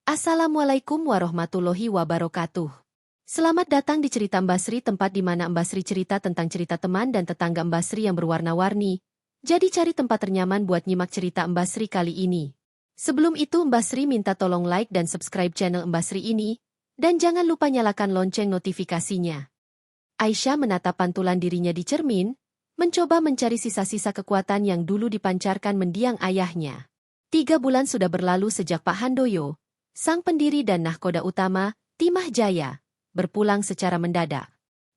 Assalamualaikum warahmatullahi wabarakatuh. Selamat datang di cerita Mbak Sri, tempat di mana Mbak Sri cerita tentang cerita teman dan tetangga Mbak Sri yang berwarna-warni. Jadi cari tempat ternyaman buat nyimak cerita Mbak Sri kali ini. Sebelum itu Mbak Sri minta tolong like dan subscribe channel Mbak Sri ini, dan jangan lupa nyalakan lonceng notifikasinya. Aisyah menatap pantulan dirinya di cermin, mencoba mencari sisa-sisa kekuatan yang dulu dipancarkan mendiang ayahnya. 3 bulan sudah berlalu sejak Pak Handoyo, sang pendiri dan nahkoda utama, Timah Jaya, berpulang secara mendadak.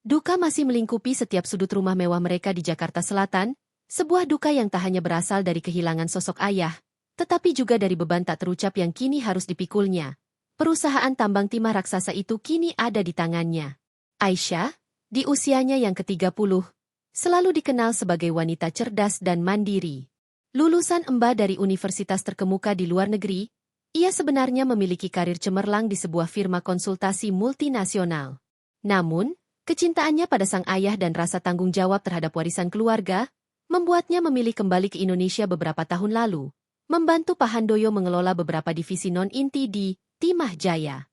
Duka masih melingkupi setiap sudut rumah mewah mereka di Jakarta Selatan, sebuah duka yang tak hanya berasal dari kehilangan sosok ayah, tetapi juga dari beban tak terucap yang kini harus dipikulnya. Perusahaan tambang timah raksasa itu kini ada di tangannya. Aisyah, di usianya yang ke-30, selalu dikenal sebagai wanita cerdas dan mandiri. Lulusan EMBA dari universitas terkemuka di luar negeri, ia sebenarnya memiliki karir cemerlang di sebuah firma konsultasi multinasional. Namun, kecintaannya pada sang ayah dan rasa tanggung jawab terhadap warisan keluarga, membuatnya memilih kembali ke Indonesia beberapa tahun lalu, membantu Pak Handoyo mengelola beberapa divisi non-inti di Timah Jaya.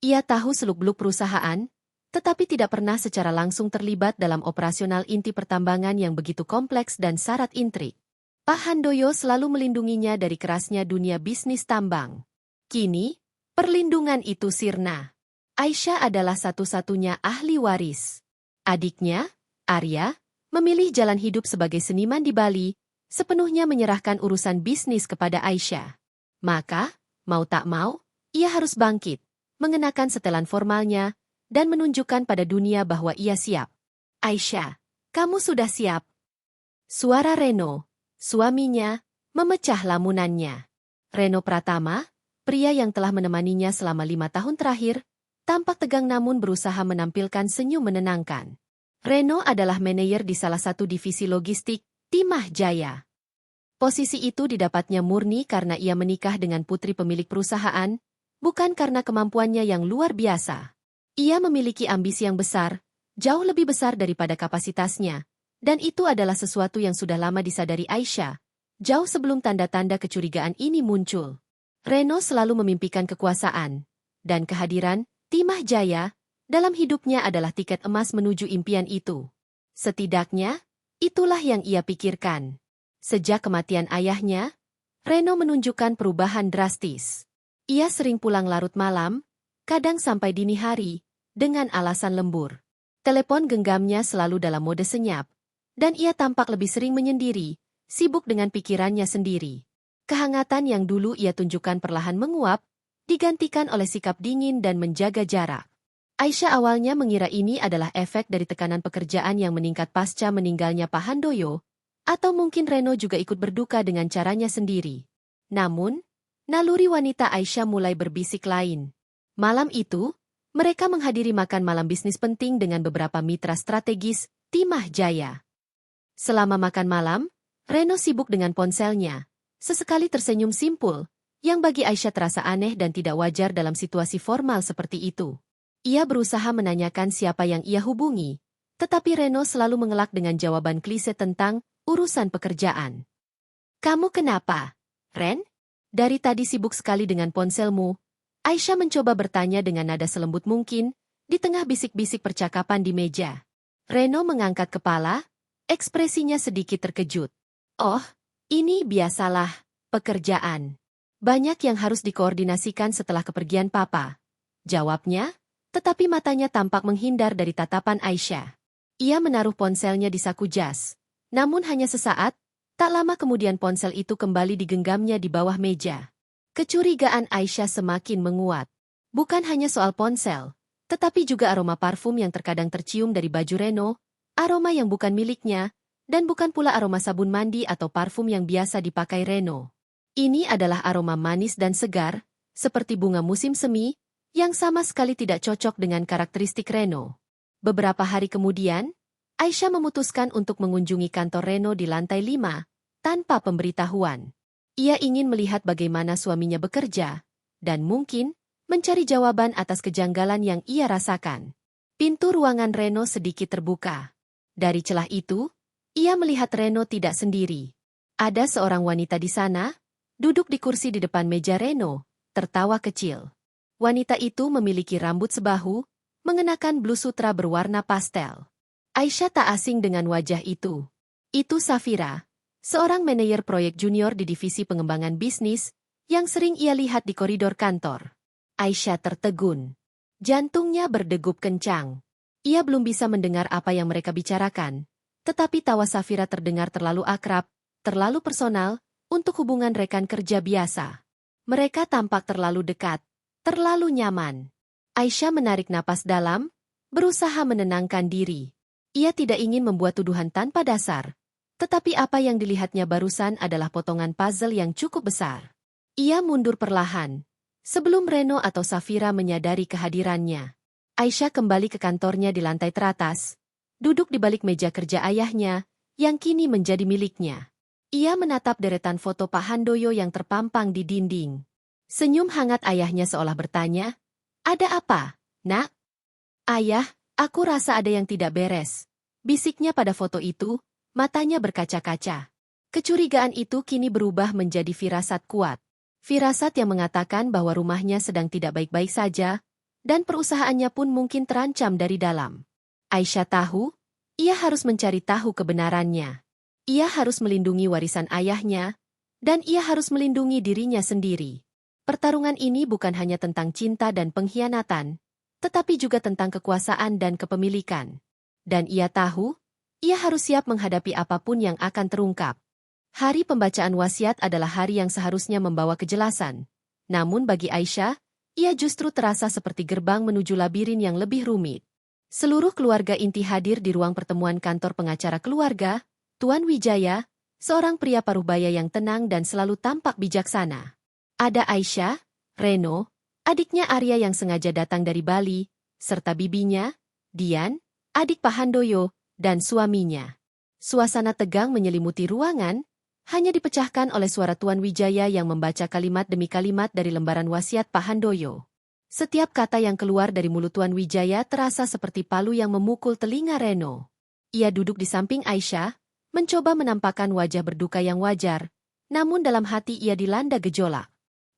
Ia tahu seluk-beluk perusahaan, tetapi tidak pernah secara langsung terlibat dalam operasional inti pertambangan yang begitu kompleks dan syarat intrik. Pak Handoyo selalu melindunginya dari kerasnya dunia bisnis tambang. Kini, perlindungan itu sirna. Aisyah adalah satu-satunya ahli waris. Adiknya, Arya, memilih jalan hidup sebagai seniman di Bali, sepenuhnya menyerahkan urusan bisnis kepada Aisyah. Maka, mau tak mau, ia harus bangkit, mengenakan setelan formalnya, dan menunjukkan pada dunia bahwa ia siap. Aisyah, kamu sudah siap. Suara Reno, suaminya, memecah lamunannya. Reno Pratama, pria yang telah menemaninya selama 5 tahun terakhir, tampak tegang namun berusaha menampilkan senyum menenangkan. Reno adalah manajer di salah satu divisi logistik, Timah Jaya. Posisi itu didapatnya murni karena ia menikah dengan putri pemilik perusahaan, bukan karena kemampuannya yang luar biasa. Ia memiliki ambisi yang besar, jauh lebih besar daripada kapasitasnya. Dan itu adalah sesuatu yang sudah lama disadari Aisyah, jauh sebelum tanda-tanda kecurigaan ini muncul. Reno selalu memimpikan kekuasaan, dan kehadiran Timah Jaya dalam hidupnya adalah tiket emas menuju impian itu. Setidaknya, itulah yang ia pikirkan. Sejak kematian ayahnya, Reno menunjukkan perubahan drastis. Ia sering pulang larut malam, kadang sampai dini hari, dengan alasan lembur. Telepon genggamnya selalu dalam mode senyap, dan ia tampak lebih sering menyendiri, sibuk dengan pikirannya sendiri. Kehangatan yang dulu ia tunjukkan perlahan menguap, digantikan oleh sikap dingin dan menjaga jarak. Aisyah awalnya mengira ini adalah efek dari tekanan pekerjaan yang meningkat pasca meninggalnya Pak Handoyo, atau mungkin Reno juga ikut berduka dengan caranya sendiri. Namun, naluri wanita Aisyah mulai berbisik lain. Malam itu, mereka menghadiri makan malam bisnis penting dengan beberapa mitra strategis Timah Jaya. Selama makan malam, Reno sibuk dengan ponselnya, sesekali tersenyum simpul, yang bagi Aisyah terasa aneh dan tidak wajar dalam situasi formal seperti itu. Ia berusaha menanyakan siapa yang ia hubungi, tetapi Reno selalu mengelak dengan jawaban klise tentang urusan pekerjaan. Kamu kenapa, Ren? Dari tadi sibuk sekali dengan ponselmu. Aisyah mencoba bertanya dengan nada selembut mungkin, di tengah bisik-bisik percakapan di meja. Reno mengangkat kepala, ekspresinya sedikit terkejut. Oh, ini biasalah, pekerjaan. Banyak yang harus dikoordinasikan setelah kepergian Papa. Jawabnya, tetapi matanya tampak menghindar dari tatapan Aisyah. Ia menaruh ponselnya di saku jas. Namun hanya sesaat, tak lama kemudian ponsel itu kembali digenggamnya di bawah meja. Kecurigaan Aisyah semakin menguat. Bukan hanya soal ponsel, tetapi juga aroma parfum yang terkadang tercium dari baju Reno, aroma yang bukan miliknya, dan bukan pula aroma sabun mandi atau parfum yang biasa dipakai Reno. Ini adalah aroma manis dan segar, seperti bunga musim semi, yang sama sekali tidak cocok dengan karakteristik Reno. Beberapa hari kemudian, Aisyah memutuskan untuk mengunjungi kantor Reno di lantai 5, tanpa pemberitahuan. Ia ingin melihat bagaimana suaminya bekerja, dan mungkin mencari jawaban atas kejanggalan yang ia rasakan. Pintu ruangan Reno sedikit terbuka. Dari celah itu, ia melihat Reno tidak sendiri. Ada seorang wanita di sana, duduk di kursi di depan meja Reno, tertawa kecil. Wanita itu memiliki rambut sebahu, mengenakan blus sutra berwarna pastel. Aisyah tak asing dengan wajah itu. Itu Safira, seorang manajer proyek junior di divisi pengembangan bisnis, yang sering ia lihat di koridor kantor. Aisyah tertegun. Jantungnya berdegup kencang. Ia belum bisa mendengar apa yang mereka bicarakan, tetapi tawa Safira terdengar terlalu akrab, terlalu personal, untuk hubungan rekan kerja biasa. Mereka tampak terlalu dekat, terlalu nyaman. Aisyah menarik napas dalam, berusaha menenangkan diri. Ia tidak ingin membuat tuduhan tanpa dasar, tetapi apa yang dilihatnya barusan adalah potongan puzzle yang cukup besar. Ia mundur perlahan, sebelum Reno atau Safira menyadari kehadirannya. Aisyah kembali ke kantornya di lantai teratas, duduk di balik meja kerja ayahnya, yang kini menjadi miliknya. Ia menatap deretan foto Pak Handoyo yang terpampang di dinding. Senyum hangat ayahnya seolah bertanya, "Ada apa, Nak?" "Ayah, aku rasa ada yang tidak beres," bisiknya pada foto itu, matanya berkaca-kaca. Kecurigaan itu kini berubah menjadi firasat kuat. Firasat yang mengatakan bahwa rumahnya sedang tidak baik-baik saja, dan perusahaannya pun mungkin terancam dari dalam. Aisyah tahu, ia harus mencari tahu kebenarannya. Ia harus melindungi warisan ayahnya, dan ia harus melindungi dirinya sendiri. Pertarungan ini bukan hanya tentang cinta dan pengkhianatan, tetapi juga tentang kekuasaan dan kepemilikan. Dan ia tahu, ia harus siap menghadapi apapun yang akan terungkap. Hari pembacaan wasiat adalah hari yang seharusnya membawa kejelasan. Namun bagi Aisyah, ia justru terasa seperti gerbang menuju labirin yang lebih rumit. Seluruh keluarga inti hadir di ruang pertemuan kantor pengacara keluarga, Tuan Wijaya, seorang pria paruhbaya yang tenang dan selalu tampak bijaksana. Ada Aisyah, Reno, adiknya Arya yang sengaja datang dari Bali, serta bibinya, Dian, adik Pak Handoyo, dan suaminya. Suasana tegang menyelimuti ruangan, hanya dipecahkan oleh suara Tuan Wijaya yang membaca kalimat demi kalimat dari lembaran wasiat Pak Handoyo. Setiap kata yang keluar dari mulut Tuan Wijaya terasa seperti palu yang memukul telinga Reno. Ia duduk di samping Aisyah, mencoba menampakkan wajah berduka yang wajar, namun dalam hati ia dilanda gejolak.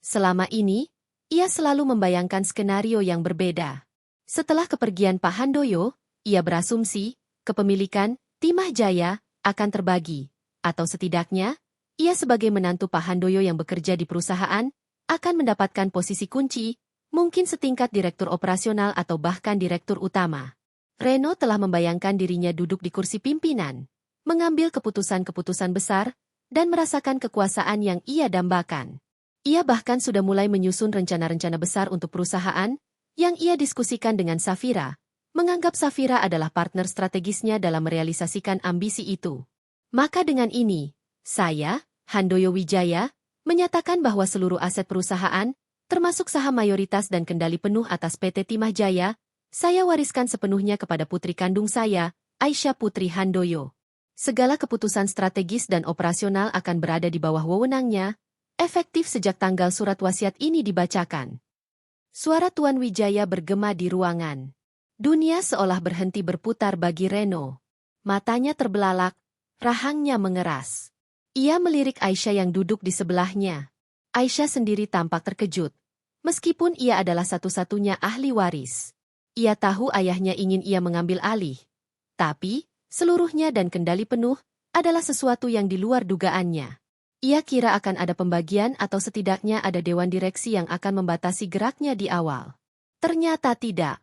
Selama ini, ia selalu membayangkan skenario yang berbeda. Setelah kepergian Pak Handoyo, ia berasumsi, kepemilikan Timah Jaya akan terbagi, atau setidaknya, ia sebagai menantu Pak Handoyo yang bekerja di perusahaan, akan mendapatkan posisi kunci, mungkin setingkat direktur operasional atau bahkan direktur utama. Reno telah membayangkan dirinya duduk di kursi pimpinan, mengambil keputusan-keputusan besar, dan merasakan kekuasaan yang ia dambakan. Ia bahkan sudah mulai menyusun rencana-rencana besar untuk perusahaan, yang ia diskusikan dengan Safira, menganggap Safira adalah partner strategisnya dalam merealisasikan ambisi itu. Maka dengan ini, saya, Handoyo Wijaya, menyatakan bahwa seluruh aset perusahaan, termasuk saham mayoritas dan kendali penuh atas PT Timah Jaya, saya wariskan sepenuhnya kepada putri kandung saya, Aisyah Putri Handoyo. Segala keputusan strategis dan operasional akan berada di bawah wewenangnya, efektif sejak tanggal surat wasiat ini dibacakan. Suara Tuan Wijaya bergema di ruangan. Dunia seolah berhenti berputar bagi Reno. Matanya terbelalak, rahangnya mengeras. Ia melirik Aisyah yang duduk di sebelahnya. Aisyah sendiri tampak terkejut, meskipun ia adalah satu-satunya ahli waris. Ia tahu ayahnya ingin ia mengambil alih. Tapi, seluruhnya dan kendali penuh adalah sesuatu yang di luar dugaannya. Ia kira akan ada pembagian atau setidaknya ada dewan direksi yang akan membatasi geraknya di awal. Ternyata tidak.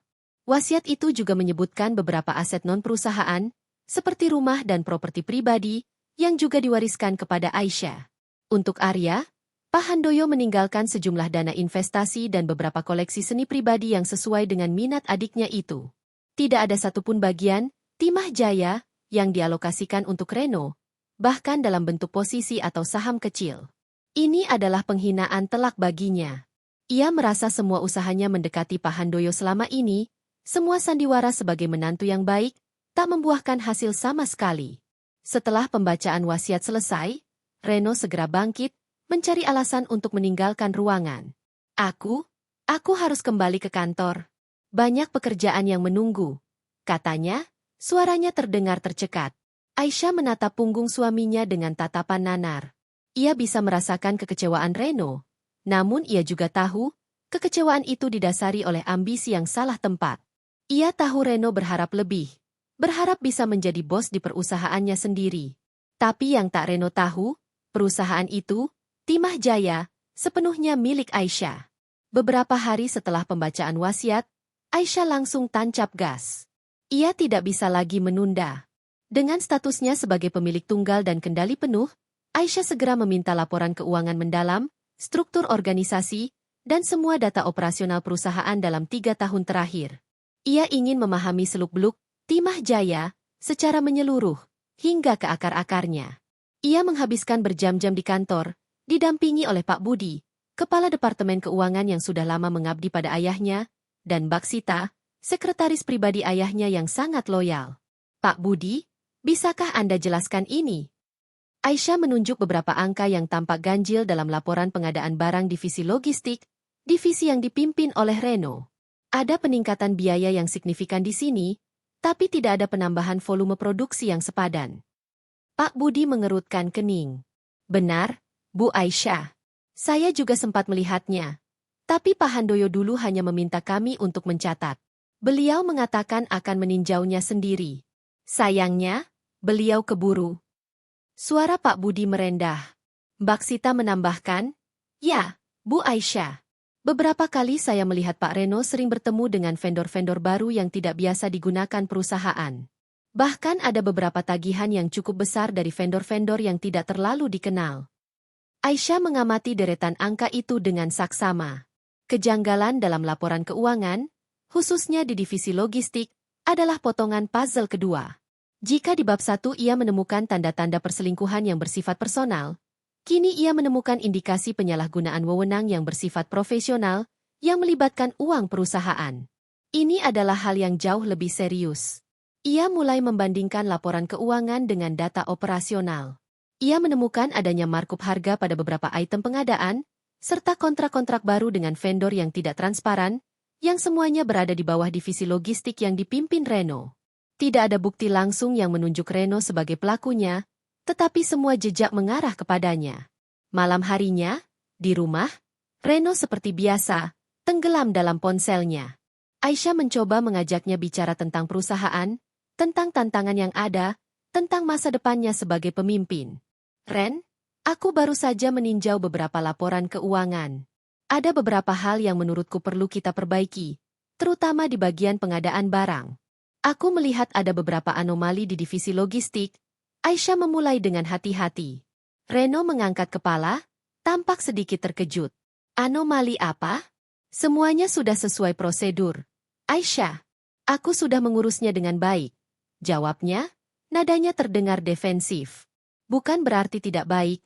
Wasiat itu juga menyebutkan beberapa aset non-perusahaan, seperti rumah dan properti pribadi, yang juga diwariskan kepada Aisyah. Untuk Arya, Pak Handoyo meninggalkan sejumlah dana investasi dan beberapa koleksi seni pribadi yang sesuai dengan minat adiknya itu. Tidak ada satupun bagian, Timah Jaya, yang dialokasikan untuk Reno, bahkan dalam bentuk posisi atau saham kecil. Ini adalah penghinaan telak baginya. Ia merasa semua usahanya mendekati Pak Handoyo selama ini, semua sandiwara sebagai menantu yang baik, tak membuahkan hasil sama sekali. Setelah pembacaan wasiat selesai, Reno segera bangkit, mencari alasan untuk meninggalkan ruangan. Aku harus kembali ke kantor. Banyak pekerjaan yang menunggu. Katanya, suaranya terdengar tercekat. Aisyah menatap punggung suaminya dengan tatapan nanar. Ia bisa merasakan kekecewaan Reno, Namun ia juga tahu, kekecewaan itu didasari oleh ambisi yang salah tempat. Ia tahu Reno berharap lebih. Berharap bisa menjadi bos di perusahaannya sendiri. Tapi yang tak Reno tahu, perusahaan itu, Timah Jaya, sepenuhnya milik Aisyah. Beberapa hari setelah pembacaan wasiat, Aisyah langsung tancap gas. Ia tidak bisa lagi menunda. Dengan statusnya sebagai pemilik tunggal dan kendali penuh, Aisyah segera meminta laporan keuangan mendalam, struktur organisasi, dan semua data operasional perusahaan dalam 3 tahun terakhir. Ia ingin memahami seluk-beluk Timah Jaya secara menyeluruh, hingga ke akar-akarnya. Ia menghabiskan berjam-jam di kantor, didampingi oleh Pak Budi, Kepala Departemen Keuangan yang sudah lama mengabdi pada ayahnya, dan Mbak Sita, sekretaris pribadi ayahnya yang sangat loyal. Pak Budi, bisakah Anda jelaskan ini? Aisyah menunjuk beberapa angka yang tampak ganjil dalam laporan pengadaan barang divisi logistik, divisi yang dipimpin oleh Reno. Ada peningkatan biaya yang signifikan di sini, tapi tidak ada penambahan volume produksi yang sepadan. Pak Budi mengerutkan kening. Benar, Bu Aisyah. Saya juga sempat melihatnya. Tapi Pak Handoyo dulu hanya meminta kami untuk mencatat. Beliau mengatakan akan meninjaunya sendiri. Sayangnya, beliau keburu. Suara Pak Budi merendah. Mbak Sita menambahkan, "Ya, Bu Aisyah. Beberapa kali saya melihat Pak Reno sering bertemu dengan vendor-vendor baru yang tidak biasa digunakan perusahaan. Bahkan ada beberapa tagihan yang cukup besar dari vendor-vendor yang tidak terlalu dikenal." Aisyah mengamati deretan angka itu dengan saksama. Kejanggalan dalam laporan keuangan, khususnya di divisi logistik, adalah potongan puzzle kedua. Jika di bab 1 ia menemukan tanda-tanda perselingkuhan yang bersifat personal, kini ia menemukan indikasi penyalahgunaan wewenang yang bersifat profesional yang melibatkan uang perusahaan. Ini adalah hal yang jauh lebih serius. Ia mulai membandingkan laporan keuangan dengan data operasional. Ia menemukan adanya markup harga pada beberapa item pengadaan, serta kontrak-kontrak baru dengan vendor yang tidak transparan, yang semuanya berada di bawah divisi logistik yang dipimpin Reno. Tidak ada bukti langsung yang menunjuk Reno sebagai pelakunya, tetapi semua jejak mengarah kepadanya. Malam harinya, di rumah, Reno seperti biasa, tenggelam dalam ponselnya. Aisyah mencoba mengajaknya bicara tentang perusahaan, tentang tantangan yang ada, tentang masa depannya sebagai pemimpin. "Ren, aku baru saja meninjau beberapa laporan keuangan. Ada beberapa hal yang menurutku perlu kita perbaiki, terutama di bagian pengadaan barang. Aku melihat ada beberapa anomali di divisi logistik." Aisyah memulai dengan hati-hati. Reno mengangkat kepala, tampak sedikit terkejut. "Anomali apa?" "Semuanya sudah sesuai prosedur, Aisyah. Aku sudah mengurusnya dengan baik," jawabnya, nadanya terdengar defensif. "Bukan berarti tidak baik,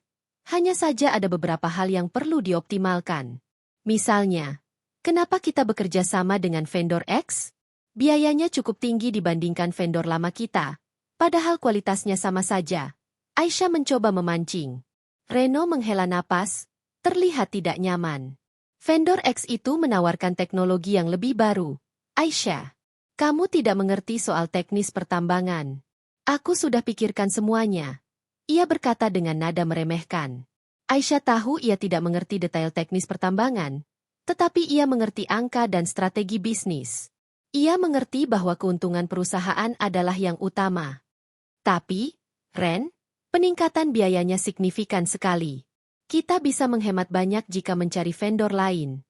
hanya saja ada beberapa hal yang perlu dioptimalkan. Misalnya, kenapa kita bekerja sama dengan vendor X? Biayanya cukup tinggi dibandingkan vendor lama kita, padahal kualitasnya sama saja." Aisyah mencoba memancing. Reno menghela napas, terlihat tidak nyaman. "Vendor X itu menawarkan teknologi yang lebih baru. Aisyah, kamu tidak mengerti soal teknis pertambangan. Aku sudah pikirkan semuanya," ia berkata dengan nada meremehkan. Aisyah tahu ia tidak mengerti detail teknis pertambangan, tetapi ia mengerti angka dan strategi bisnis. Ia mengerti bahwa keuntungan perusahaan adalah yang utama. "Tapi, Ren, peningkatan biayanya signifikan sekali. Kita bisa menghemat banyak jika mencari vendor lain."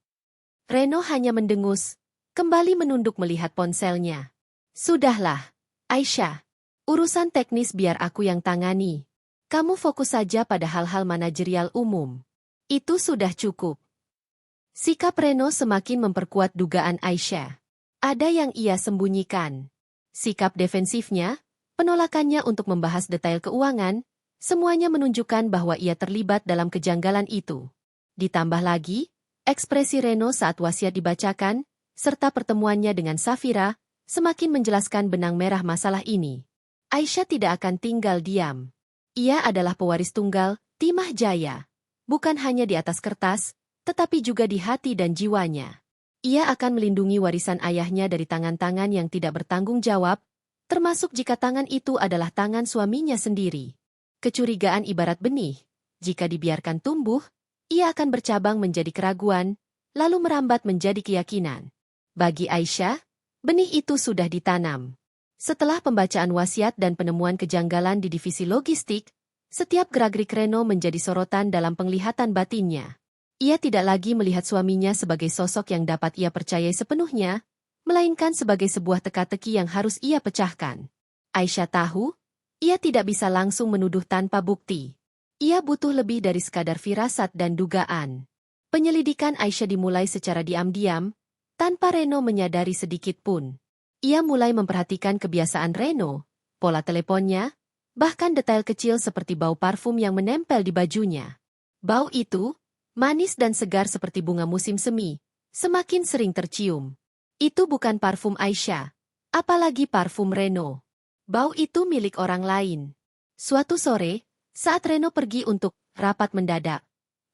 Reno hanya mendengus, kembali menunduk melihat ponselnya. "Sudahlah, Aisyah. Urusan teknis biar aku yang tangani. Kamu fokus saja pada hal-hal manajerial umum. Itu sudah cukup." Sikap Reno semakin memperkuat dugaan Aisyah. Ada yang ia sembunyikan. Sikap defensifnya, penolakannya untuk membahas detail keuangan, semuanya menunjukkan bahwa ia terlibat dalam kejanggalan itu. Ditambah lagi, ekspresi Reno saat wasiat dibacakan, serta pertemuannya dengan Safira, semakin menjelaskan benang merah masalah ini. Aisyah tidak akan tinggal diam. Ia adalah pewaris tunggal, Timah Jaya. Bukan hanya di atas kertas, tetapi juga di hati dan jiwanya. Ia akan melindungi warisan ayahnya dari tangan-tangan yang tidak bertanggung jawab, termasuk jika tangan itu adalah tangan suaminya sendiri. Kecurigaan ibarat benih. Jika dibiarkan tumbuh, ia akan bercabang menjadi keraguan, lalu merambat menjadi keyakinan. Bagi Aisyah, benih itu sudah ditanam. Setelah pembacaan wasiat dan penemuan kejanggalan di divisi logistik, setiap gerak-gerik Reno menjadi sorotan dalam penglihatan batinnya. Ia tidak lagi melihat suaminya sebagai sosok yang dapat ia percayai sepenuhnya, melainkan sebagai sebuah teka-teki yang harus ia pecahkan. Aisyah tahu, ia tidak bisa langsung menuduh tanpa bukti. Ia butuh lebih dari sekadar firasat dan dugaan. Penyelidikan Aisyah dimulai secara diam-diam, tanpa Reno menyadari sedikit pun. Ia mulai memperhatikan kebiasaan Reno, pola teleponnya, bahkan detail kecil seperti bau parfum yang menempel di bajunya. Bau itu, manis dan segar seperti bunga musim semi, semakin sering tercium. Itu bukan parfum Aisyah, apalagi parfum Reno. Bau itu milik orang lain. Suatu sore, saat Reno pergi untuk rapat mendadak,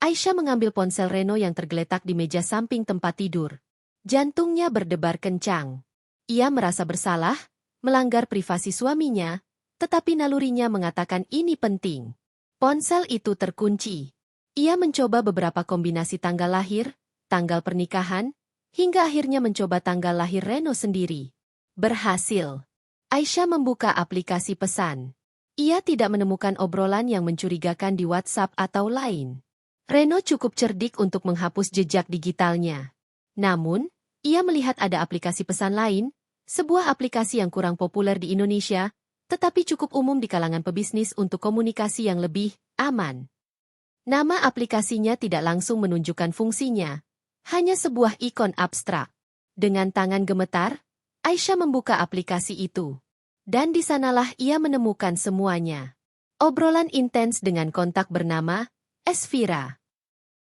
Aisyah mengambil ponsel Reno yang tergeletak di meja samping tempat tidur. Jantungnya berdebar kencang. Ia merasa bersalah, melanggar privasi suaminya, tetapi nalurinya mengatakan ini penting. Ponsel itu terkunci. Ia mencoba beberapa kombinasi tanggal lahir, tanggal pernikahan, hingga akhirnya mencoba tanggal lahir Reno sendiri. Berhasil. Aisyah membuka aplikasi pesan. Ia tidak menemukan obrolan yang mencurigakan di WhatsApp atau lain. Reno cukup cerdik untuk menghapus jejak digitalnya. Namun, ia melihat ada aplikasi pesan lain, sebuah aplikasi yang kurang populer di Indonesia, tetapi cukup umum di kalangan pebisnis untuk komunikasi yang lebih aman. Nama aplikasinya tidak langsung menunjukkan fungsinya, hanya sebuah ikon abstrak. Dengan tangan gemetar, Aisyah membuka aplikasi itu. Dan di sanalah ia menemukan semuanya. Obrolan intens dengan kontak bernama Esvira.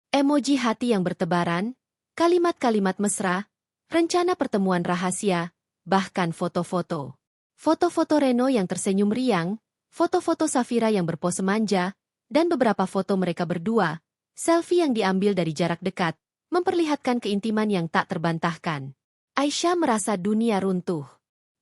Emoji hati yang bertebaran, kalimat-kalimat mesra, rencana pertemuan rahasia, bahkan foto-foto. Foto-foto Reno yang tersenyum riang, foto-foto Safira yang berpose manja, dan beberapa foto mereka berdua, selfie yang diambil dari jarak dekat, memperlihatkan keintiman yang tak terbantahkan. Aisyah merasa dunia runtuh.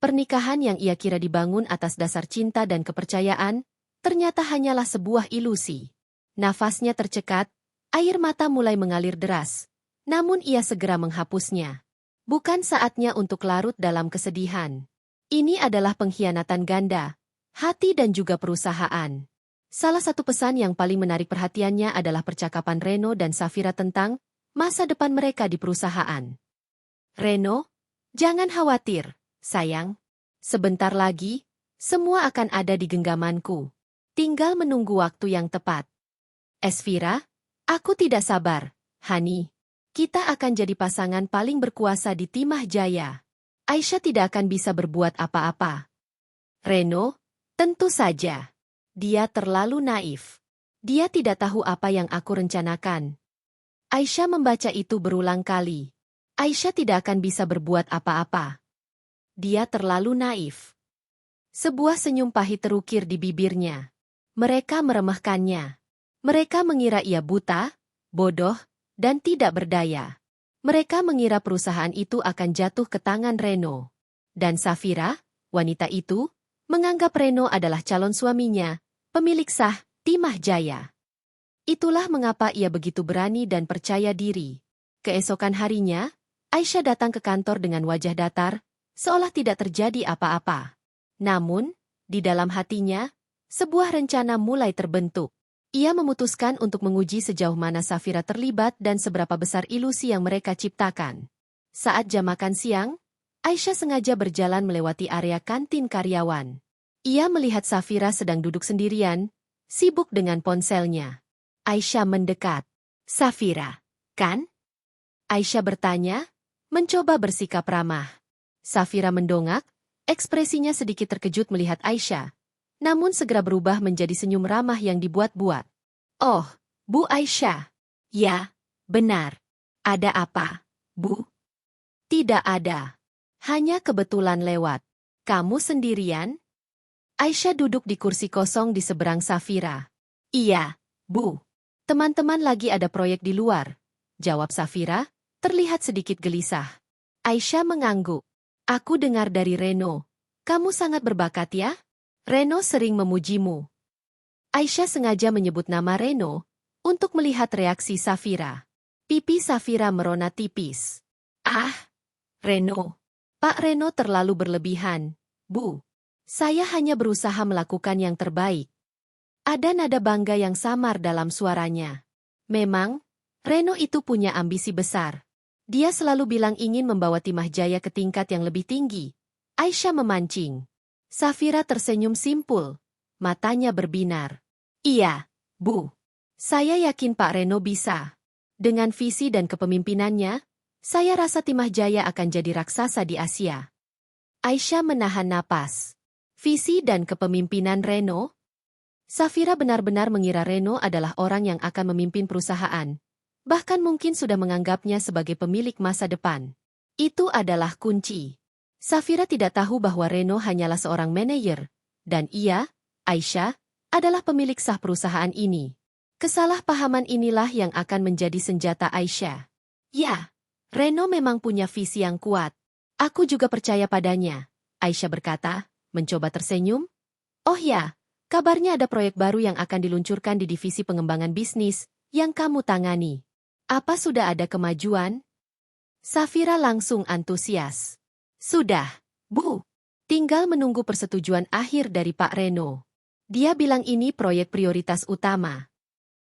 Pernikahan yang ia kira dibangun atas dasar cinta dan kepercayaan, ternyata hanyalah sebuah ilusi. Nafasnya tercekat, air mata mulai mengalir deras, namun ia segera menghapusnya. Bukan saatnya untuk larut dalam kesedihan. Ini adalah pengkhianatan ganda, hati dan juga perusahaan. Salah satu pesan yang paling menarik perhatiannya adalah percakapan Reno dan Safira tentang masa depan mereka di perusahaan. Reno, jangan khawatir, sayang. Sebentar lagi, semua akan ada di genggamanku. Tinggal menunggu waktu yang tepat. Esvira, aku tidak sabar, Hani. Kita akan jadi pasangan paling berkuasa di Timah Jaya. Aisyah tidak akan bisa berbuat apa-apa. Reno, tentu saja. Dia terlalu naif. Dia tidak tahu apa yang aku rencanakan. Aisyah membaca itu berulang kali. Aisyah tidak akan bisa berbuat apa-apa. Dia terlalu naif. Sebuah senyum pahit terukir di bibirnya. Mereka meremehkannya. Mereka mengira ia buta, bodoh, dan tidak berdaya. Mereka mengira perusahaan itu akan jatuh ke tangan Reno. Dan Safira, wanita itu, menganggap Reno adalah calon suaminya, pemilik sah Timah Jaya. Itulah mengapa ia begitu berani dan percaya diri. Keesokan harinya, Aisyah datang ke kantor dengan wajah datar, seolah tidak terjadi apa-apa. Namun, di dalam hatinya, sebuah rencana mulai terbentuk. Ia memutuskan untuk menguji sejauh mana Safira terlibat dan seberapa besar ilusi yang mereka ciptakan. Saat jam makan siang, Aisyah sengaja berjalan melewati area kantin karyawan. Ia melihat Safira sedang duduk sendirian, sibuk dengan ponselnya. Aisyah mendekat. Safira, kan? Aisyah bertanya, mencoba bersikap ramah. Safira mendongak, ekspresinya sedikit terkejut melihat Aisyah, namun segera berubah menjadi senyum ramah yang dibuat-buat. Oh, Bu Aisyah. Ya, benar. Ada apa, Bu? Tidak ada. Hanya kebetulan lewat. Kamu sendirian? Aisyah duduk di kursi kosong di seberang Safira. Iya, Bu. Teman-teman lagi ada proyek di luar. Jawab Safira, terlihat sedikit gelisah. Aisyah mengangguk. Aku dengar dari Reno. Kamu sangat berbakat ya? Reno sering memujimu. Aisyah sengaja menyebut nama Reno, untuk melihat reaksi Safira. Pipi Safira merona tipis. Ah, Reno. Pak Reno terlalu berlebihan, Bu. Saya hanya berusaha melakukan yang terbaik. Ada nada bangga yang samar dalam suaranya. Memang, Reno itu punya ambisi besar. Dia selalu bilang ingin membawa Timah Jaya ke tingkat yang lebih tinggi. Aisyah memancing. Safira tersenyum simpul. Matanya berbinar. Iya, Bu. Saya yakin Pak Reno bisa. Dengan visi dan kepemimpinannya, saya rasa Timah Jaya akan jadi raksasa di Asia. Aisyah menahan napas. Visi dan kepemimpinan Reno? Safira benar-benar mengira Reno adalah orang yang akan memimpin perusahaan. Bahkan mungkin sudah menganggapnya sebagai pemilik masa depan. Itu adalah kunci. Safira tidak tahu bahwa Reno hanyalah seorang manajer. Dan ia, Aisyah, adalah pemilik sah perusahaan ini. Kesalahpahaman inilah yang akan menjadi senjata Aisyah. Ya, Reno memang punya visi yang kuat. Aku juga percaya padanya, Aisyah berkata, mencoba tersenyum. Oh ya, kabarnya ada proyek baru yang akan diluncurkan di divisi pengembangan bisnis yang kamu tangani. Apa sudah ada kemajuan? Safira langsung antusias. Sudah, Bu. Tinggal menunggu persetujuan akhir dari Pak Reno. Dia bilang ini proyek prioritas utama.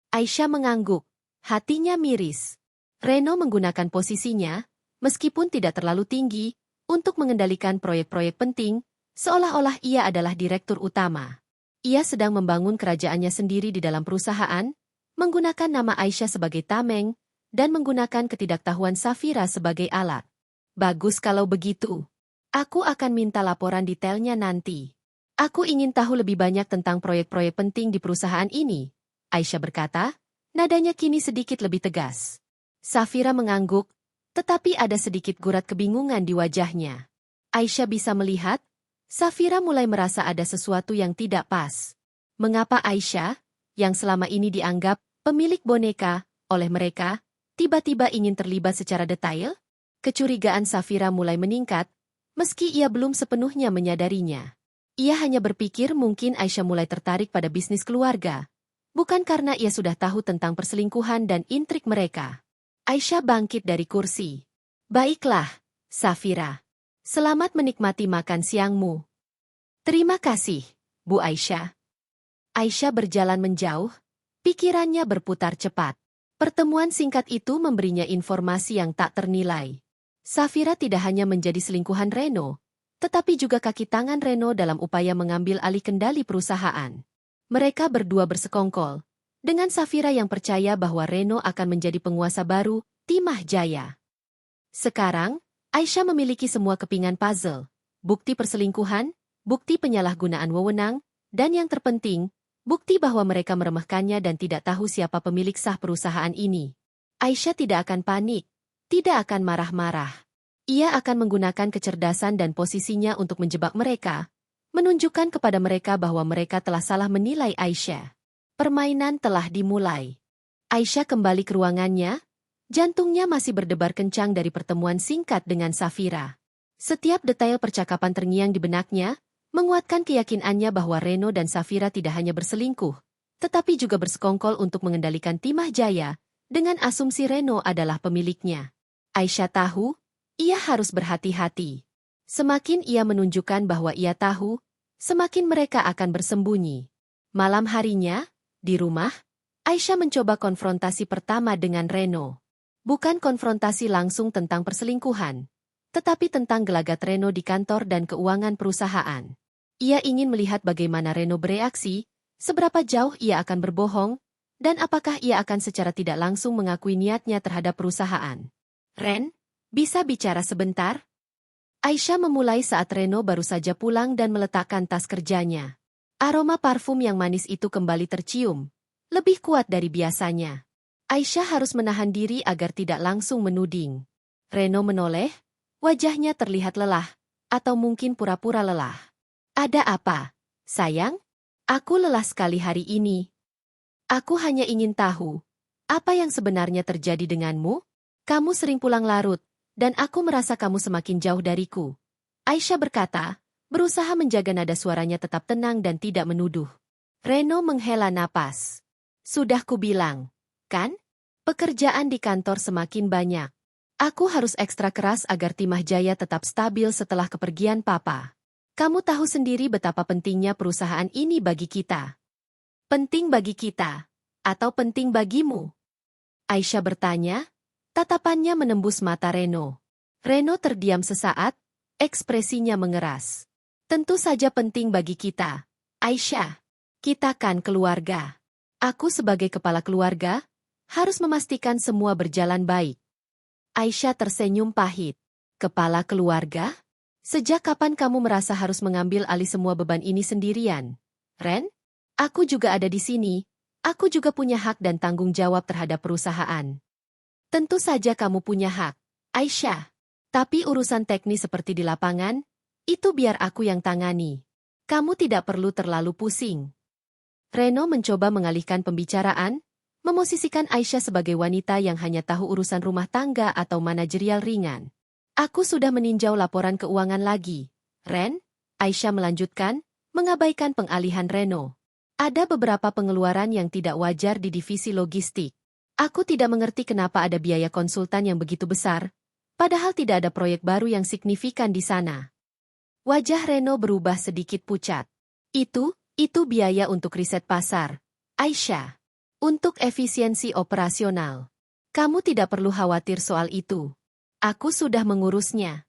Aisyah mengangguk. Hatinya miris. Reno menggunakan posisinya, meskipun tidak terlalu tinggi, untuk mengendalikan proyek-proyek penting, seolah-olah ia adalah direktur utama. Ia sedang membangun kerajaannya sendiri di dalam perusahaan, menggunakan nama Aisyah sebagai tameng, dan menggunakan ketidaktahuan Safira sebagai alat. Bagus kalau begitu. Aku akan minta laporan detailnya nanti. Aku ingin tahu lebih banyak tentang proyek-proyek penting di perusahaan ini, Aisyah berkata, nadanya kini sedikit lebih tegas. Safira mengangguk, tetapi ada sedikit gurat kebingungan di wajahnya. Aisyah bisa melihat, Safira mulai merasa ada sesuatu yang tidak pas. Mengapa Aisyah, yang selama ini dianggap pemilik boneka oleh mereka, tiba-tiba ingin terlibat secara detail? Kecurigaan Safira mulai meningkat, meski ia belum sepenuhnya menyadarinya. Ia hanya berpikir mungkin Aisyah mulai tertarik pada bisnis keluarga, bukan karena ia sudah tahu tentang perselingkuhan dan intrik mereka. Aisyah bangkit dari kursi. Baiklah, Safira. Selamat menikmati makan siangmu. Terima kasih, Bu Aisyah. Aisyah berjalan menjauh, pikirannya berputar cepat. Pertemuan singkat itu memberinya informasi yang tak ternilai. Safira tidak hanya menjadi selingkuhan Reno, tetapi juga kaki tangan Reno dalam upaya mengambil alih kendali perusahaan. Mereka berdua bersekongkol, dengan Safira yang percaya bahwa Reno akan menjadi penguasa baru, Timah Jaya. Sekarang, Aisyah memiliki semua kepingan puzzle, bukti perselingkuhan, bukti penyalahgunaan wewenang, dan yang terpenting, bukti bahwa mereka meremehkannya dan tidak tahu siapa pemilik sah perusahaan ini. Aisyah tidak akan panik, tidak akan marah-marah. Ia akan menggunakan kecerdasan dan posisinya untuk menjebak mereka, menunjukkan kepada mereka bahwa mereka telah salah menilai Aisyah. Permainan telah dimulai. Aisyah kembali ke ruangannya, jantungnya masih berdebar kencang dari pertemuan singkat dengan Safira. Setiap detail percakapan terngiang di benaknya, menguatkan keyakinannya bahwa Reno dan Safira tidak hanya berselingkuh, tetapi juga bersekongkol untuk mengendalikan Timah Jaya, dengan asumsi Reno adalah pemiliknya. Aisyah tahu, ia harus berhati-hati. Semakin ia menunjukkan bahwa ia tahu, semakin mereka akan bersembunyi. Malam harinya, di rumah, Aisyah mencoba konfrontasi pertama dengan Reno. Bukan konfrontasi langsung tentang perselingkuhan, tetapi tentang gelagat Reno di kantor dan keuangan perusahaan. Ia ingin melihat bagaimana Reno bereaksi, seberapa jauh ia akan berbohong, dan apakah ia akan secara tidak langsung mengakui niatnya terhadap perusahaan. Ren, bisa bicara sebentar? Aisyah memulai saat Reno baru saja pulang dan meletakkan tas kerjanya. Aroma parfum yang manis itu kembali tercium, lebih kuat dari biasanya. Aisyah harus menahan diri agar tidak langsung menuding. Reno menoleh, wajahnya terlihat lelah, atau mungkin pura-pura lelah. Ada apa, sayang? Aku lelah sekali hari ini. Aku hanya ingin tahu, apa yang sebenarnya terjadi denganmu? Kamu sering pulang larut, dan aku merasa kamu semakin jauh dariku. Aisyah berkata, berusaha menjaga nada suaranya tetap tenang dan tidak menuduh. Reno menghela napas. Sudah kubilang, kan? Pekerjaan di kantor semakin banyak. Aku harus ekstra keras agar Timah Jaya tetap stabil setelah kepergian Papa. Kamu tahu sendiri betapa pentingnya perusahaan ini bagi kita. Penting bagi kita, atau penting bagimu? Aisyah bertanya, tatapannya menembus mata Reno. Reno terdiam sesaat, ekspresinya mengeras. Tentu saja penting bagi kita, Aisyah. Kita kan keluarga. Aku sebagai kepala keluarga, harus memastikan semua berjalan baik. Aisyah tersenyum pahit. Kepala keluarga? Sejak kapan kamu merasa harus mengambil alih semua beban ini sendirian? Ren? Aku juga ada di sini. Aku juga punya hak dan tanggung jawab terhadap perusahaan. Tentu saja kamu punya hak, Aisyah. Tapi urusan teknis seperti di lapangan, itu biar aku yang tangani. Kamu tidak perlu terlalu pusing. Reno mencoba mengalihkan pembicaraan, memosisikan Aisyah sebagai wanita yang hanya tahu urusan rumah tangga atau manajerial ringan. Aku sudah meninjau laporan keuangan lagi. Ren, Aisyah melanjutkan, mengabaikan pengalihan Reno. Ada beberapa pengeluaran yang tidak wajar di divisi logistik. Aku tidak mengerti kenapa ada biaya konsultan yang begitu besar, padahal tidak ada proyek baru yang signifikan di sana. Wajah Reno berubah sedikit pucat. Itu biaya untuk riset pasar, Aisyah. Untuk efisiensi operasional. Kamu tidak perlu khawatir soal itu. Aku sudah mengurusnya.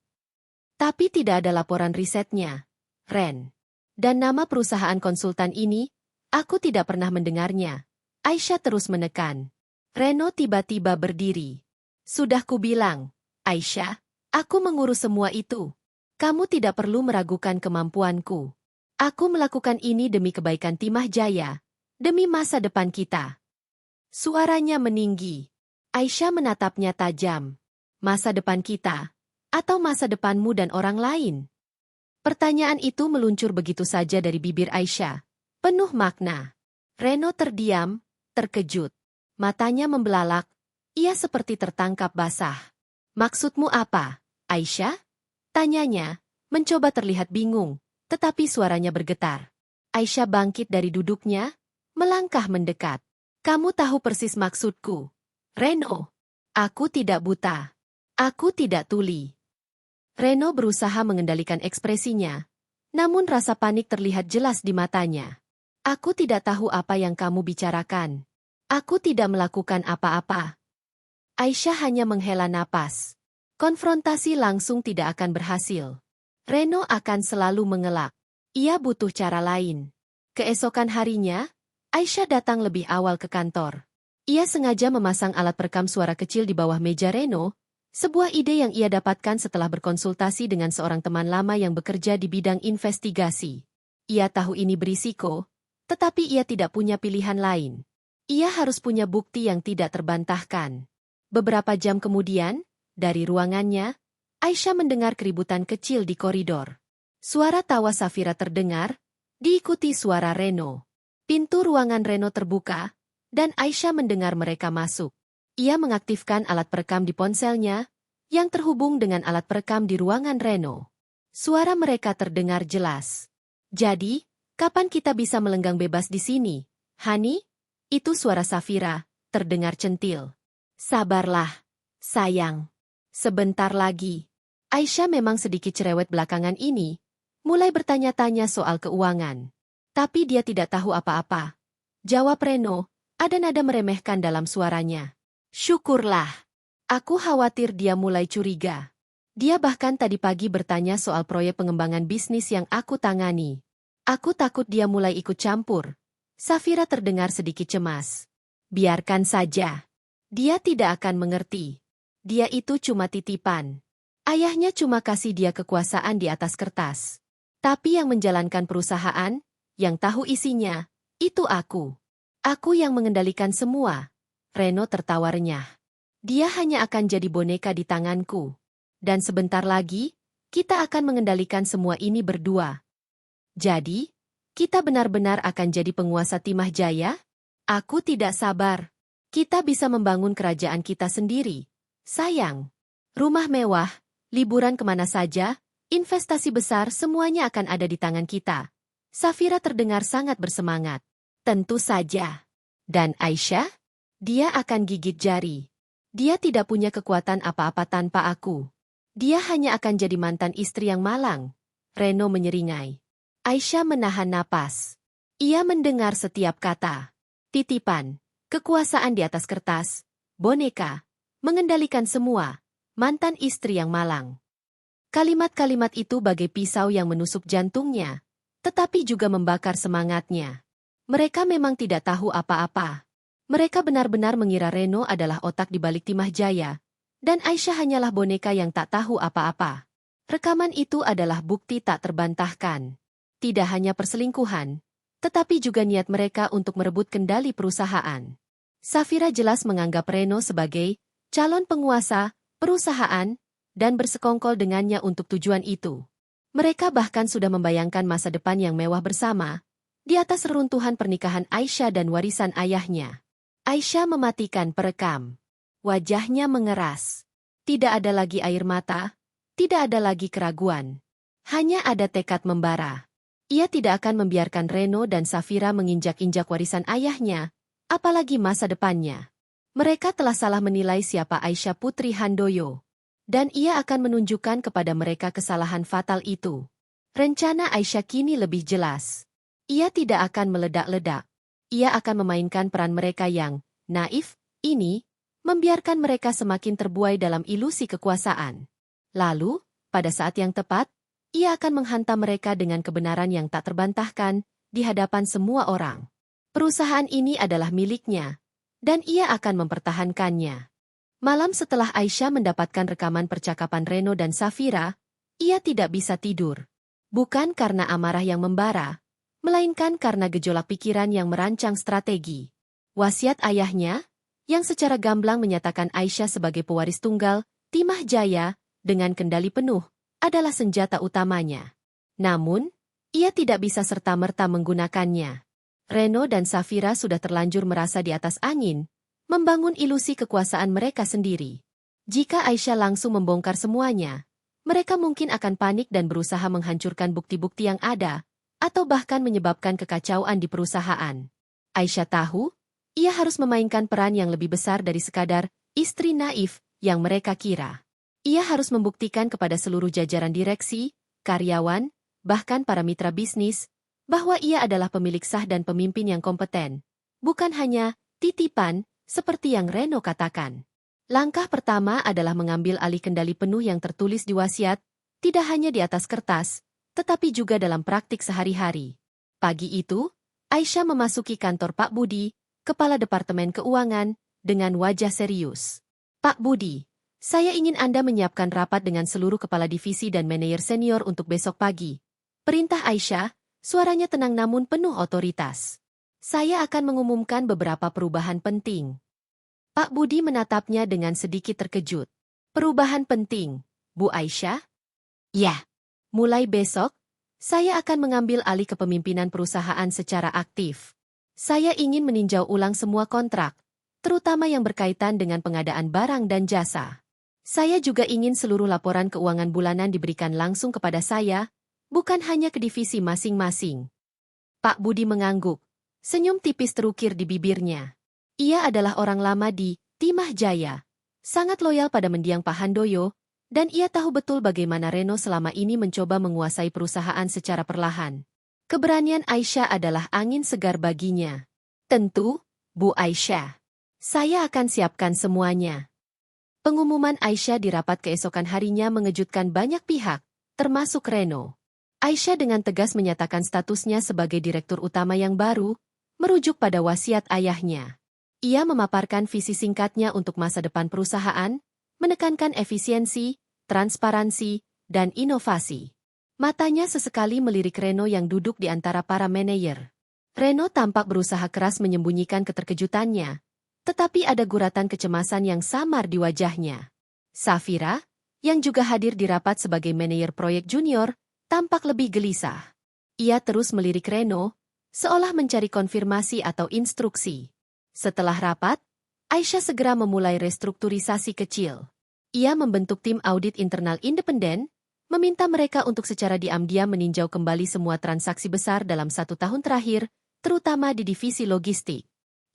Tapi tidak ada laporan risetnya, Ren. Dan nama perusahaan konsultan ini, aku tidak pernah mendengarnya. Aisyah terus menekan. Reno tiba-tiba berdiri. Sudah kubilang, Aisyah, aku mengurus semua itu. Kamu tidak perlu meragukan kemampuanku. Aku melakukan ini demi kebaikan Timah Jaya, demi masa depan kita. Suaranya meninggi. Aisyah menatapnya tajam. Masa depan kita, atau masa depanmu dan orang lain? Pertanyaan itu meluncur begitu saja dari bibir Aisyah. Penuh makna. Reno terdiam, terkejut. Matanya membelalak, ia seperti tertangkap basah. Maksudmu apa, Aisyah? Tanyanya, mencoba terlihat bingung, tetapi suaranya bergetar. Aisyah bangkit dari duduknya, melangkah mendekat. Kamu tahu persis maksudku. Reno, aku tidak buta. Aku tidak tuli. Reno berusaha mengendalikan ekspresinya, namun rasa panik terlihat jelas di matanya. Aku tidak tahu apa yang kamu bicarakan. Aku tidak melakukan apa-apa. Aisyah hanya menghela napas. Konfrontasi langsung tidak akan berhasil. Reno akan selalu mengelak. Ia butuh cara lain. Keesokan harinya, Aisyah datang lebih awal ke kantor. Ia sengaja memasang alat perekam suara kecil di bawah meja Reno, sebuah ide yang ia dapatkan setelah berkonsultasi dengan seorang teman lama yang bekerja di bidang investigasi. Ia tahu ini berisiko, tetapi ia tidak punya pilihan lain. Ia harus punya bukti yang tidak terbantahkan. Beberapa jam kemudian, dari ruangannya, Aisyah mendengar keributan kecil di koridor. Suara tawa Safira terdengar, diikuti suara Reno. Pintu ruangan Reno terbuka, dan Aisyah mendengar mereka masuk. Ia mengaktifkan alat perekam di ponselnya, yang terhubung dengan alat perekam di ruangan Reno. Suara mereka terdengar jelas. Jadi, kapan kita bisa melenggang bebas di sini, Hani? Itu suara Safira, terdengar centil. Sabarlah, sayang. Sebentar lagi. Aisyah memang sedikit cerewet belakangan ini, mulai bertanya-tanya soal keuangan. Tapi dia tidak tahu apa-apa. Jawab Reno, ada nada meremehkan dalam suaranya. Syukurlah. Aku khawatir dia mulai curiga. Dia bahkan tadi pagi bertanya soal proyek pengembangan bisnis yang aku tangani. Aku takut dia mulai ikut campur. Safira terdengar sedikit cemas. Biarkan saja. Dia tidak akan mengerti. Dia itu cuma titipan. Ayahnya cuma kasih dia kekuasaan di atas kertas. Tapi yang menjalankan perusahaan, yang tahu isinya, itu aku. Aku yang mengendalikan semua. Reno tertawa renyah. Dia hanya akan jadi boneka di tanganku. Dan sebentar lagi, kita akan mengendalikan semua ini berdua. Jadi, kita benar-benar akan jadi penguasa Timah Jaya? Aku tidak sabar. Kita bisa membangun kerajaan kita sendiri. Sayang. Rumah mewah, liburan kemana saja, investasi besar semuanya akan ada di tangan kita. Safira terdengar sangat bersemangat. Tentu saja. Dan Aisyah? Dia akan gigit jari. Dia tidak punya kekuatan apa-apa tanpa aku. Dia hanya akan jadi mantan istri yang malang. Reno menyeringai. Aisyah menahan napas. Ia mendengar setiap kata. Titipan, kekuasaan di atas kertas, boneka, mengendalikan semua, mantan istri yang malang. Kalimat-kalimat itu bagai pisau yang menusuk jantungnya, tetapi juga membakar semangatnya. Mereka memang tidak tahu apa-apa. Mereka benar-benar mengira Reno adalah otak di balik Timah Jaya, dan Aisyah hanyalah boneka yang tak tahu apa-apa. Rekaman itu adalah bukti tak terbantahkan. Tidak hanya perselingkuhan, tetapi juga niat mereka untuk merebut kendali perusahaan. Safira jelas menganggap Reno sebagai calon penguasa, perusahaan, dan bersekongkol dengannya untuk tujuan itu. Mereka bahkan sudah membayangkan masa depan yang mewah bersama, di atas reruntuhan pernikahan Aisyah dan warisan ayahnya. Aisyah mematikan perekam. Wajahnya mengeras. Tidak ada lagi air mata, tidak ada lagi keraguan. Hanya ada tekad membara. Ia tidak akan membiarkan Reno dan Safira menginjak-injak warisan ayahnya, apalagi masa depannya. Mereka telah salah menilai siapa Aisyah Putri Handoyo. Dan ia akan menunjukkan kepada mereka kesalahan fatal itu. Rencana Aisyah kini lebih jelas. Ia tidak akan meledak-ledak. Ia akan memainkan peran mereka yang naif ini, membiarkan mereka semakin terbuai dalam ilusi kekuasaan. Lalu, pada saat yang tepat, ia akan menghantam mereka dengan kebenaran yang tak terbantahkan di hadapan semua orang. Perusahaan ini adalah miliknya, dan ia akan mempertahankannya. Malam setelah Aisyah mendapatkan rekaman percakapan Reno dan Safira, ia tidak bisa tidur. Bukan karena amarah yang membara, melainkan karena gejolak pikiran yang merancang strategi. Wasiat ayahnya, yang secara gamblang menyatakan Aisyah sebagai pewaris tunggal, Timah Jaya, dengan kendali penuh, adalah senjata utamanya. Namun, ia tidak bisa serta-merta menggunakannya. Reno dan Safira sudah terlanjur merasa di atas angin, membangun ilusi kekuasaan mereka sendiri. Jika Aisyah langsung membongkar semuanya, mereka mungkin akan panik dan berusaha menghancurkan bukti-bukti yang ada, atau bahkan menyebabkan kekacauan di perusahaan. Aisyah tahu, ia harus memainkan peran yang lebih besar dari sekadar istri naif yang mereka kira. Ia harus membuktikan kepada seluruh jajaran direksi, karyawan, bahkan para mitra bisnis, bahwa ia adalah pemilik sah dan pemimpin yang kompeten. Bukan hanya titipan, seperti yang Reno katakan. Langkah pertama adalah mengambil alih kendali penuh yang tertulis di wasiat, tidak hanya di atas kertas, tetapi juga dalam praktik sehari-hari. Pagi itu, Aisyah memasuki kantor Pak Budi, Kepala Departemen Keuangan, dengan wajah serius. Pak Budi, saya ingin Anda menyiapkan rapat dengan seluruh kepala divisi dan manajer senior untuk besok pagi. Perintah Aisyah, suaranya tenang namun penuh otoritas. Saya akan mengumumkan beberapa perubahan penting. Pak Budi menatapnya dengan sedikit terkejut. Perubahan penting, Bu Aisyah? Ya. Mulai besok, saya akan mengambil alih kepemimpinan perusahaan secara aktif. Saya ingin meninjau ulang semua kontrak, terutama yang berkaitan dengan pengadaan barang dan jasa. Saya juga ingin seluruh laporan keuangan bulanan diberikan langsung kepada saya, bukan hanya ke divisi masing-masing. Pak Budi mengangguk, senyum tipis terukir di bibirnya. Ia adalah orang lama di Timah Jaya, sangat loyal pada mendiang Pak Handoyo, dan ia tahu betul bagaimana Reno selama ini mencoba menguasai perusahaan secara perlahan. Keberanian Aisyah adalah angin segar baginya. Tentu, Bu Aisyah. Saya akan siapkan semuanya. Pengumuman Aisyah di rapat keesokan harinya mengejutkan banyak pihak, termasuk Reno. Aisyah dengan tegas menyatakan statusnya sebagai direktur utama yang baru, merujuk pada wasiat ayahnya. Ia memaparkan visi singkatnya untuk masa depan perusahaan, menekankan efisiensi, transparansi, dan inovasi. Matanya sesekali melirik Reno yang duduk di antara para manajer. Reno tampak berusaha keras menyembunyikan keterkejutannya, tetapi ada guratan kecemasan yang samar di wajahnya. Safira, yang juga hadir di rapat sebagai manajer proyek junior, tampak lebih gelisah. Ia terus melirik Reno, seolah mencari konfirmasi atau instruksi. Setelah rapat, Aisyah segera memulai restrukturisasi kecil. Ia membentuk tim audit internal independen, meminta mereka untuk secara diam-diam meninjau kembali semua transaksi besar dalam 1 tahun terakhir, terutama di divisi logistik.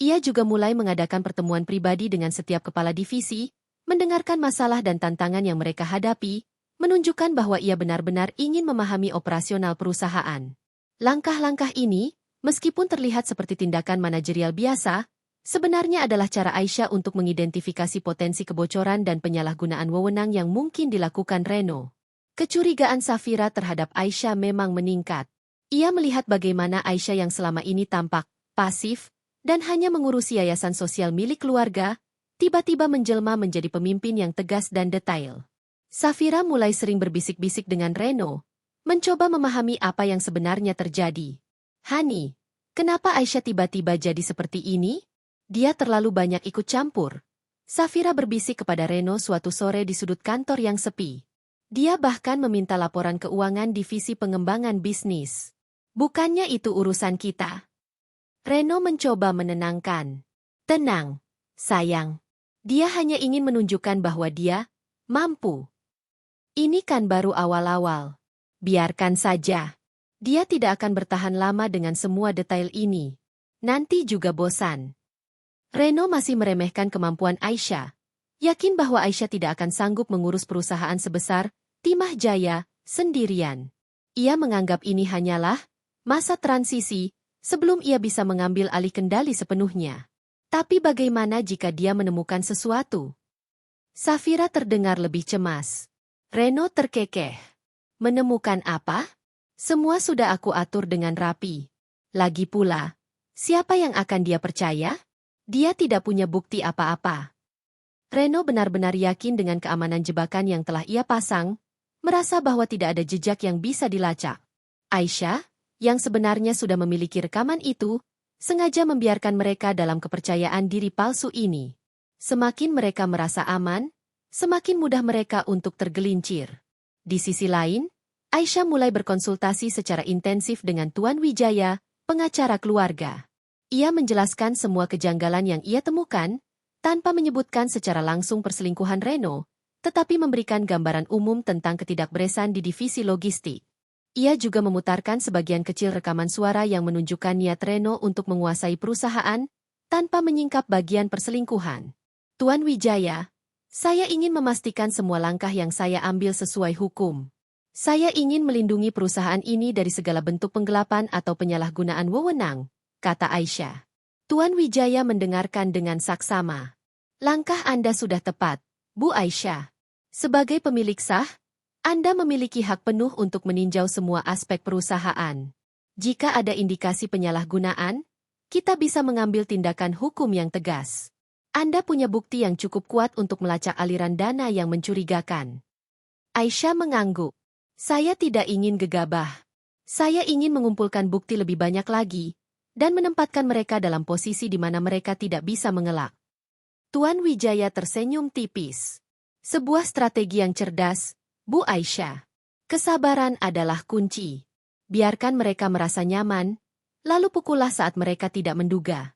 Ia juga mulai mengadakan pertemuan pribadi dengan setiap kepala divisi, mendengarkan masalah dan tantangan yang mereka hadapi, menunjukkan bahwa ia benar-benar ingin memahami operasional perusahaan. Langkah-langkah ini, meskipun terlihat seperti tindakan manajerial biasa, sebenarnya adalah cara Aisyah untuk mengidentifikasi potensi kebocoran dan penyalahgunaan wewenang yang mungkin dilakukan Reno. Kecurigaan Safira terhadap Aisyah memang meningkat. Ia melihat bagaimana Aisyah yang selama ini tampak pasif dan hanya mengurusi yayasan sosial milik keluarga, tiba-tiba menjelma menjadi pemimpin yang tegas dan detail. Safira mulai sering berbisik-bisik dengan Reno, mencoba memahami apa yang sebenarnya terjadi. "Hani, kenapa Aisyah tiba-tiba jadi seperti ini? Dia terlalu banyak ikut campur." Safira berbisik kepada Reno suatu sore di sudut kantor yang sepi. Dia bahkan meminta laporan keuangan divisi pengembangan bisnis. "Bukannya itu urusan kita." Reno mencoba menenangkan. "Tenang, sayang. Dia hanya ingin menunjukkan bahwa dia mampu. Ini kan baru awal-awal. Biarkan saja. Dia tidak akan bertahan lama dengan semua detail ini. Nanti juga bosan." Reno masih meremehkan kemampuan Aisyah, yakin bahwa Aisyah tidak akan sanggup mengurus perusahaan sebesar Timah Jaya sendirian. Ia menganggap ini hanyalah masa transisi sebelum ia bisa mengambil alih kendali sepenuhnya. Tapi bagaimana jika dia menemukan sesuatu? Safira terdengar lebih cemas. Reno terkekeh. "Menemukan apa? Semua sudah aku atur dengan rapi. Lagi pula, siapa yang akan dia percaya? Dia tidak punya bukti apa-apa." Reno benar-benar yakin dengan keamanan jebakan yang telah ia pasang, merasa bahwa tidak ada jejak yang bisa dilacak. Aisyah, yang sebenarnya sudah memiliki rekaman itu, sengaja membiarkan mereka dalam kepercayaan diri palsu ini. Semakin mereka merasa aman, semakin mudah mereka untuk tergelincir. Di sisi lain, Aisyah mulai berkonsultasi secara intensif dengan Tuan Wijaya, pengacara keluarga. Ia menjelaskan semua kejanggalan yang ia temukan, tanpa menyebutkan secara langsung perselingkuhan Reno, tetapi memberikan gambaran umum tentang ketidakberesan di divisi logistik. Ia juga memutarkan sebagian kecil rekaman suara yang menunjukkan niat Reno untuk menguasai perusahaan, tanpa menyingkap bagian perselingkuhan. "Tuan Wijaya, saya ingin memastikan semua langkah yang saya ambil sesuai hukum. Saya ingin melindungi perusahaan ini dari segala bentuk penggelapan atau penyalahgunaan wewenang," kata Aisyah. Tuan Wijaya mendengarkan dengan saksama. "Langkah Anda sudah tepat, Bu Aisyah. Sebagai pemilik sah, Anda memiliki hak penuh untuk meninjau semua aspek perusahaan. Jika ada indikasi penyalahgunaan, kita bisa mengambil tindakan hukum yang tegas. Anda punya bukti yang cukup kuat untuk melacak aliran dana yang mencurigakan." Aisyah mengangguk. "Saya tidak ingin gegabah. Saya ingin mengumpulkan bukti lebih banyak lagi, dan menempatkan mereka dalam posisi di mana mereka tidak bisa mengelak." Tuan Wijaya tersenyum tipis. "Sebuah strategi yang cerdas, Bu Aisyah. Kesabaran adalah kunci. Biarkan mereka merasa nyaman, lalu pukullah saat mereka tidak menduga."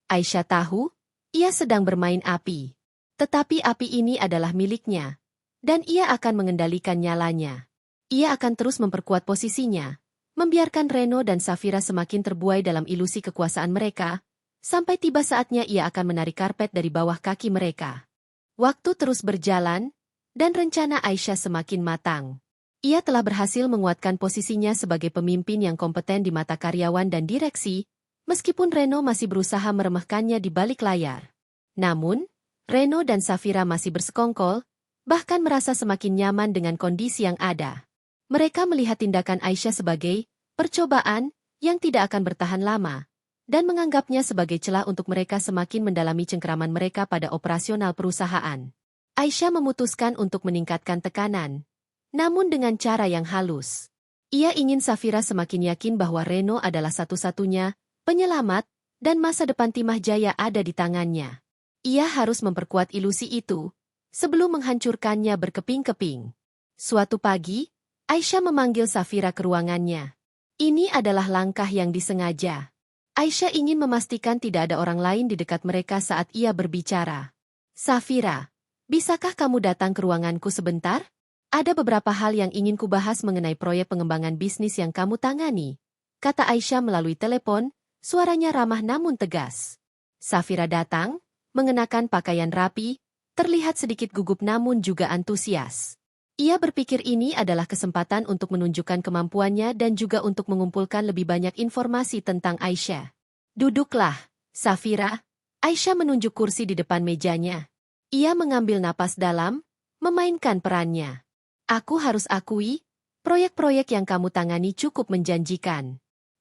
Aisyah tahu, ia sedang bermain api. Tetapi api ini adalah miliknya, dan ia akan mengendalikan nyalanya. Ia akan terus memperkuat posisinya, membiarkan Reno dan Safira semakin terbuai dalam ilusi kekuasaan mereka, sampai tiba saatnya ia akan menarik karpet dari bawah kaki mereka. Waktu terus berjalan, dan rencana Aisyah semakin matang. Ia telah berhasil menguatkan posisinya sebagai pemimpin yang kompeten di mata karyawan dan direksi, meskipun Reno masih berusaha meremehkannya di balik layar. Namun, Reno dan Safira masih bersekongkol, bahkan merasa semakin nyaman dengan kondisi yang ada. Mereka melihat tindakan Aisyah sebagai percobaan yang tidak akan bertahan lama, dan menganggapnya sebagai celah untuk mereka semakin mendalami cengkeraman mereka pada operasional perusahaan. Aisyah memutuskan untuk meningkatkan tekanan, namun dengan cara yang halus. Ia ingin Safira semakin yakin bahwa Reno adalah satu-satunya penyelamat, dan masa depan Timah Jaya ada di tangannya. Ia harus memperkuat ilusi itu, sebelum menghancurkannya berkeping-keping. Suatu pagi, Aisyah memanggil Safira ke ruangannya. Ini adalah langkah yang disengaja. Aisyah ingin memastikan tidak ada orang lain di dekat mereka saat ia berbicara. "Safira, bisakah kamu datang ke ruanganku sebentar? Ada beberapa hal yang ingin kubahas mengenai proyek pengembangan bisnis yang kamu tangani," kata Aisyah melalui telepon, suaranya ramah namun tegas. Safira datang, mengenakan pakaian rapi, terlihat sedikit gugup namun juga antusias. Ia berpikir ini adalah kesempatan untuk menunjukkan kemampuannya dan juga untuk mengumpulkan lebih banyak informasi tentang Aisyah. Duduklah, Safira. Aisyah menunjuk kursi di depan mejanya. Ia mengambil napas dalam, memainkan perannya. Aku harus akui, proyek-proyek yang kamu tangani cukup menjanjikan.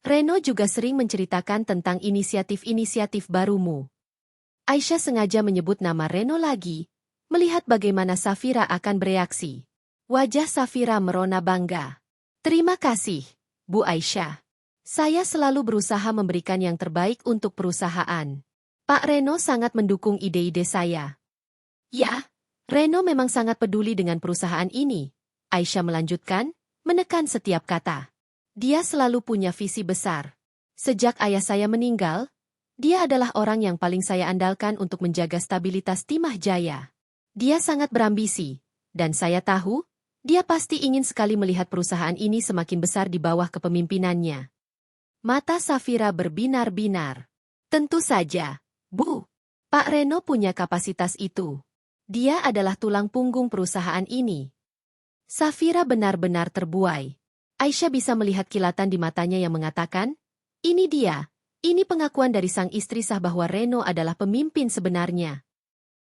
Reno juga sering menceritakan tentang inisiatif-inisiatif barumu. Aisyah sengaja menyebut nama Reno lagi, melihat bagaimana Safira akan bereaksi. Wajah Safira merona bangga. Terima kasih, Bu Aisyah. Saya selalu berusaha memberikan yang terbaik untuk perusahaan. Pak Reno sangat mendukung ide-ide saya. Ya, Reno memang sangat peduli dengan perusahaan ini. Aisyah melanjutkan, menekan setiap kata. Dia selalu punya visi besar. Sejak ayah saya meninggal, dia adalah orang yang paling saya andalkan untuk menjaga stabilitas Timah Jaya. Dia sangat berambisi, dan saya tahu, dia pasti ingin sekali melihat perusahaan ini semakin besar di bawah kepemimpinannya. Mata Safira berbinar-binar. Tentu saja, Bu. Pak Reno punya kapasitas itu. Dia adalah tulang punggung perusahaan ini. Safira benar-benar terbuai. Aisyah bisa melihat kilatan di matanya yang mengatakan, ini dia, ini pengakuan dari sang istri sah bahwa Reno adalah pemimpin sebenarnya.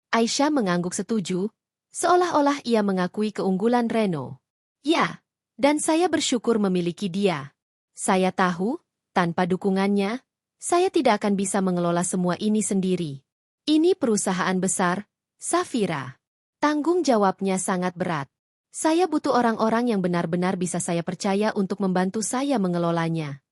Aisyah mengangguk setuju, seolah-olah ia mengakui keunggulan Reno. Ya, dan saya bersyukur memiliki dia. Saya tahu, tanpa dukungannya, saya tidak akan bisa mengelola semua ini sendiri. Ini perusahaan besar, Safira. Tanggung jawabnya sangat berat. Saya butuh orang-orang yang benar-benar bisa saya percaya untuk membantu saya mengelolanya.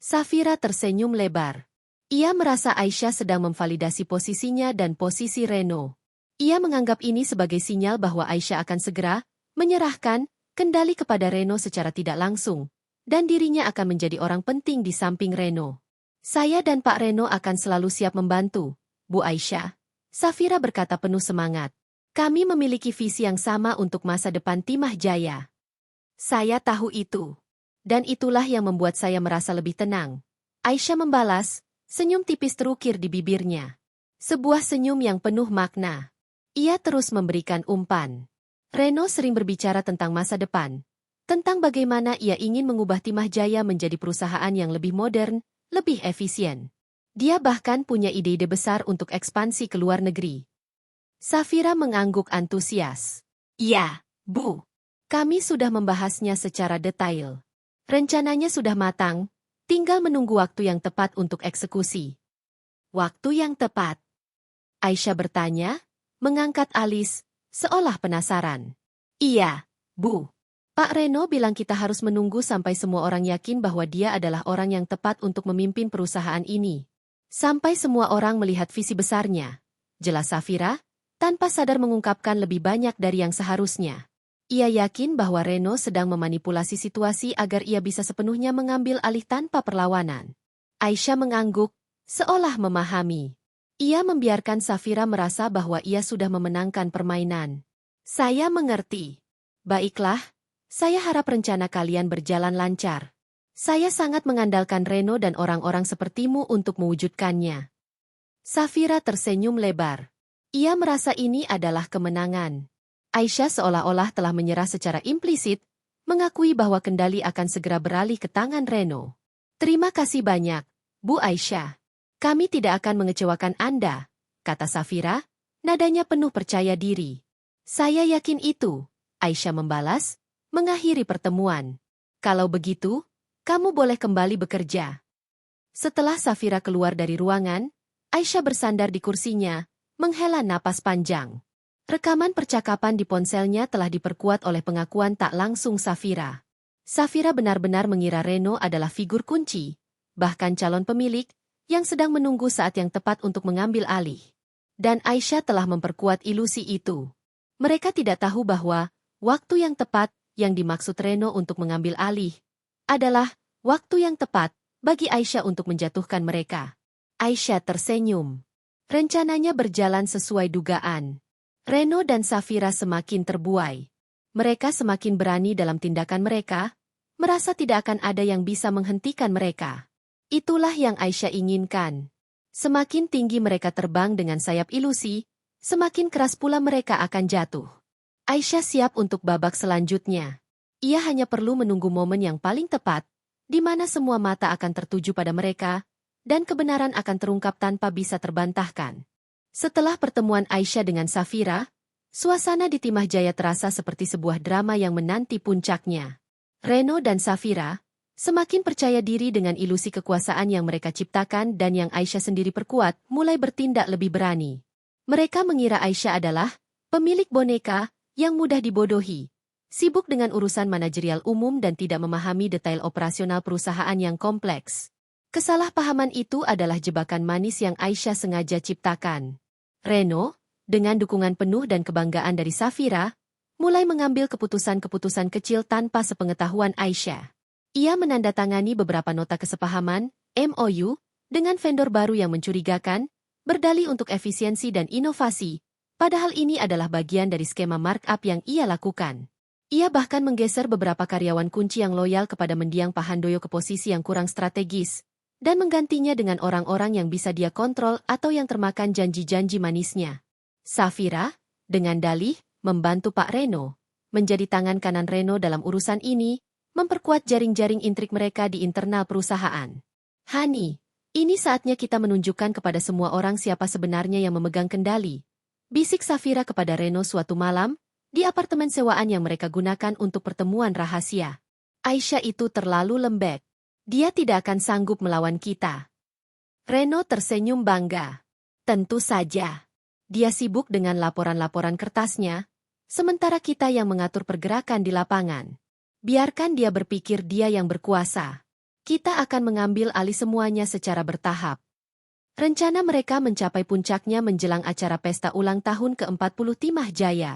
Safira tersenyum lebar. Ia merasa Aisyah sedang memvalidasi posisinya dan posisi Reno. Ia menganggap ini sebagai sinyal bahwa Aisyah akan segera menyerahkan kendali kepada Reno secara tidak langsung, dan dirinya akan menjadi orang penting di samping Reno. Saya dan Pak Reno akan selalu siap membantu, Bu Aisyah. Safira berkata penuh semangat. Kami memiliki visi yang sama untuk masa depan Timah Jaya. Saya tahu itu. Dan itulah yang membuat saya merasa lebih tenang. Aisyah membalas, senyum tipis terukir di bibirnya. Sebuah senyum yang penuh makna. Ia terus memberikan umpan. Reno sering berbicara tentang masa depan, tentang bagaimana ia ingin mengubah Timah Jaya menjadi perusahaan yang lebih modern, lebih efisien. Dia bahkan punya ide-ide besar untuk ekspansi ke luar negeri. Safira mengangguk antusias. Ya, Bu. Kami sudah membahasnya secara detail. Rencananya sudah matang, tinggal menunggu waktu yang tepat untuk eksekusi. Waktu yang tepat? Aisyah bertanya, mengangkat alis, seolah penasaran. Iya, Bu. Pak Reno bilang kita harus menunggu sampai semua orang yakin bahwa dia adalah orang yang tepat untuk memimpin perusahaan ini. Sampai semua orang melihat visi besarnya. Jelas Safira, tanpa sadar mengungkapkan lebih banyak dari yang seharusnya. Ia yakin bahwa Reno sedang memanipulasi situasi agar ia bisa sepenuhnya mengambil alih tanpa perlawanan. Aisyah mengangguk, seolah memahami. Ia membiarkan Safira merasa bahwa ia sudah memenangkan permainan. Saya mengerti. Baiklah, saya harap rencana kalian berjalan lancar. Saya sangat mengandalkan Reno dan orang-orang sepertimu untuk mewujudkannya. Safira tersenyum lebar. Ia merasa ini adalah kemenangan. Aisyah seolah-olah telah menyerah secara implisit, mengakui bahwa kendali akan segera beralih ke tangan Reno. Terima kasih banyak, Bu Aisyah. Kami tidak akan mengecewakan Anda, kata Safira, nadanya penuh percaya diri. Saya yakin itu, Aisyah membalas, mengakhiri pertemuan. Kalau begitu, kamu boleh kembali bekerja. Setelah Safira keluar dari ruangan, Aisyah bersandar di kursinya, menghela napas panjang. Rekaman percakapan di ponselnya telah diperkuat oleh pengakuan tak langsung Safira. Safira benar-benar mengira Reno adalah figur kunci, bahkan calon pemilik, yang sedang menunggu saat yang tepat untuk mengambil alih. Dan Aisyah telah memperkuat ilusi itu. Mereka tidak tahu bahwa waktu yang tepat yang dimaksud Reno untuk mengambil alih adalah waktu yang tepat bagi Aisyah untuk menjatuhkan mereka. Aisyah tersenyum. Rencananya berjalan sesuai dugaan. Reno dan Safira semakin terbuai. Mereka semakin berani dalam tindakan mereka, merasa tidak akan ada yang bisa menghentikan mereka. Itulah yang Aisyah inginkan. Semakin tinggi mereka terbang dengan sayap ilusi, semakin keras pula mereka akan jatuh. Aisyah siap untuk babak selanjutnya. Ia hanya perlu menunggu momen yang paling tepat, di mana semua mata akan tertuju pada mereka, dan kebenaran akan terungkap tanpa bisa terbantahkan. Setelah pertemuan Aisyah dengan Safira, suasana di Timah Jaya terasa seperti sebuah drama yang menanti puncaknya. Reno dan Safira semakin percaya diri dengan ilusi kekuasaan yang mereka ciptakan dan yang Aisyah sendiri perkuat, mulai bertindak lebih berani. Mereka mengira Aisyah adalah pemilik boneka yang mudah dibodohi, sibuk dengan urusan manajerial umum dan tidak memahami detail operasional perusahaan yang kompleks. Kesalahpahaman itu adalah jebakan manis yang Aisyah sengaja ciptakan. Reno, dengan dukungan penuh dan kebanggaan dari Safira, mulai mengambil keputusan-keputusan kecil tanpa sepengetahuan Aisyah. Ia menandatangani beberapa nota kesepahaman, MOU, dengan vendor baru yang mencurigakan, berdalih untuk efisiensi dan inovasi, padahal ini adalah bagian dari skema markup yang ia lakukan. Ia bahkan menggeser beberapa karyawan kunci yang loyal kepada mendiang Pahandoyo ke posisi yang kurang strategis, dan menggantinya dengan orang-orang yang bisa dia kontrol atau yang termakan janji-janji manisnya. Safira, dengan dalih, membantu Pak Reno, menjadi tangan kanan Reno dalam urusan ini, memperkuat jaring-jaring intrik mereka di internal perusahaan. Hani, ini saatnya kita menunjukkan kepada semua orang siapa sebenarnya yang memegang kendali. Bisik Safira kepada Reno suatu malam, di apartemen sewaan yang mereka gunakan untuk pertemuan rahasia. Aisyah itu terlalu lembek. Dia tidak akan sanggup melawan kita. Reno tersenyum bangga. Tentu saja. Dia sibuk dengan laporan-laporan kertasnya, sementara kita yang mengatur pergerakan di lapangan. Biarkan dia berpikir dia yang berkuasa. Kita akan mengambil alih semuanya secara bertahap. Rencana mereka mencapai puncaknya menjelang acara pesta ulang tahun ke-40 Timah Jaya.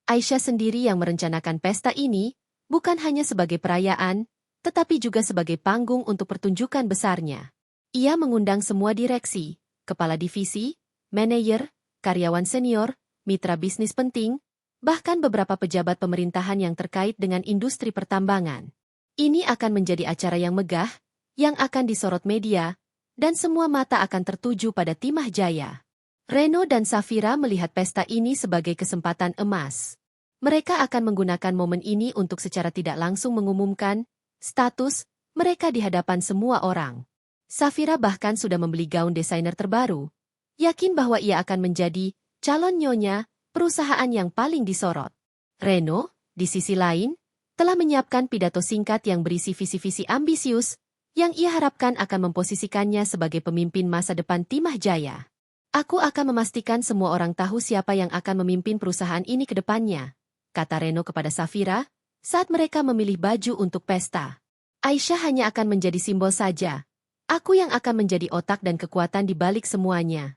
Aisyah sendiri yang merencanakan pesta ini, bukan hanya sebagai perayaan, tetapi juga sebagai panggung untuk pertunjukan besarnya. Ia mengundang semua direksi, kepala divisi, manajer, karyawan senior, mitra bisnis penting, bahkan beberapa pejabat pemerintahan yang terkait dengan industri pertambangan. Ini akan menjadi acara yang megah, yang akan disorot media, dan semua mata akan tertuju pada Timah Jaya. Reno dan Safira melihat pesta ini sebagai kesempatan emas. Mereka akan menggunakan momen ini untuk secara tidak langsung mengumumkan status mereka di hadapan semua orang. Safira bahkan sudah membeli gaun desainer terbaru, yakin bahwa ia akan menjadi calon nyonya perusahaan yang paling disorot. Reno, di sisi lain, telah menyiapkan pidato singkat yang berisi visi-visi ambisius, yang ia harapkan akan memposisikannya sebagai pemimpin masa depan Timah Jaya. Aku akan memastikan semua orang tahu siapa yang akan memimpin perusahaan ini ke depannya, kata Reno kepada Safira, saat mereka memilih baju untuk pesta. Aisyah hanya akan menjadi simbol saja. Aku yang akan menjadi otak dan kekuatan di balik semuanya.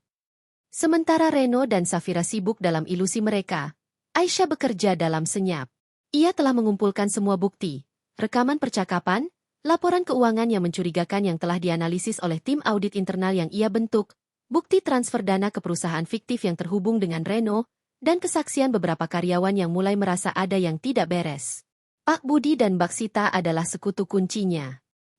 Sementara Reno dan Safira sibuk dalam ilusi mereka, Aisyah bekerja dalam senyap. Ia telah mengumpulkan semua bukti, rekaman percakapan, laporan keuangan yang mencurigakan yang telah dianalisis oleh tim audit internal yang ia bentuk, bukti transfer dana ke perusahaan fiktif yang terhubung dengan Reno, dan kesaksian beberapa karyawan yang mulai merasa ada yang tidak beres. Pak Budi dan Mbak Sita adalah sekutu kuncinya.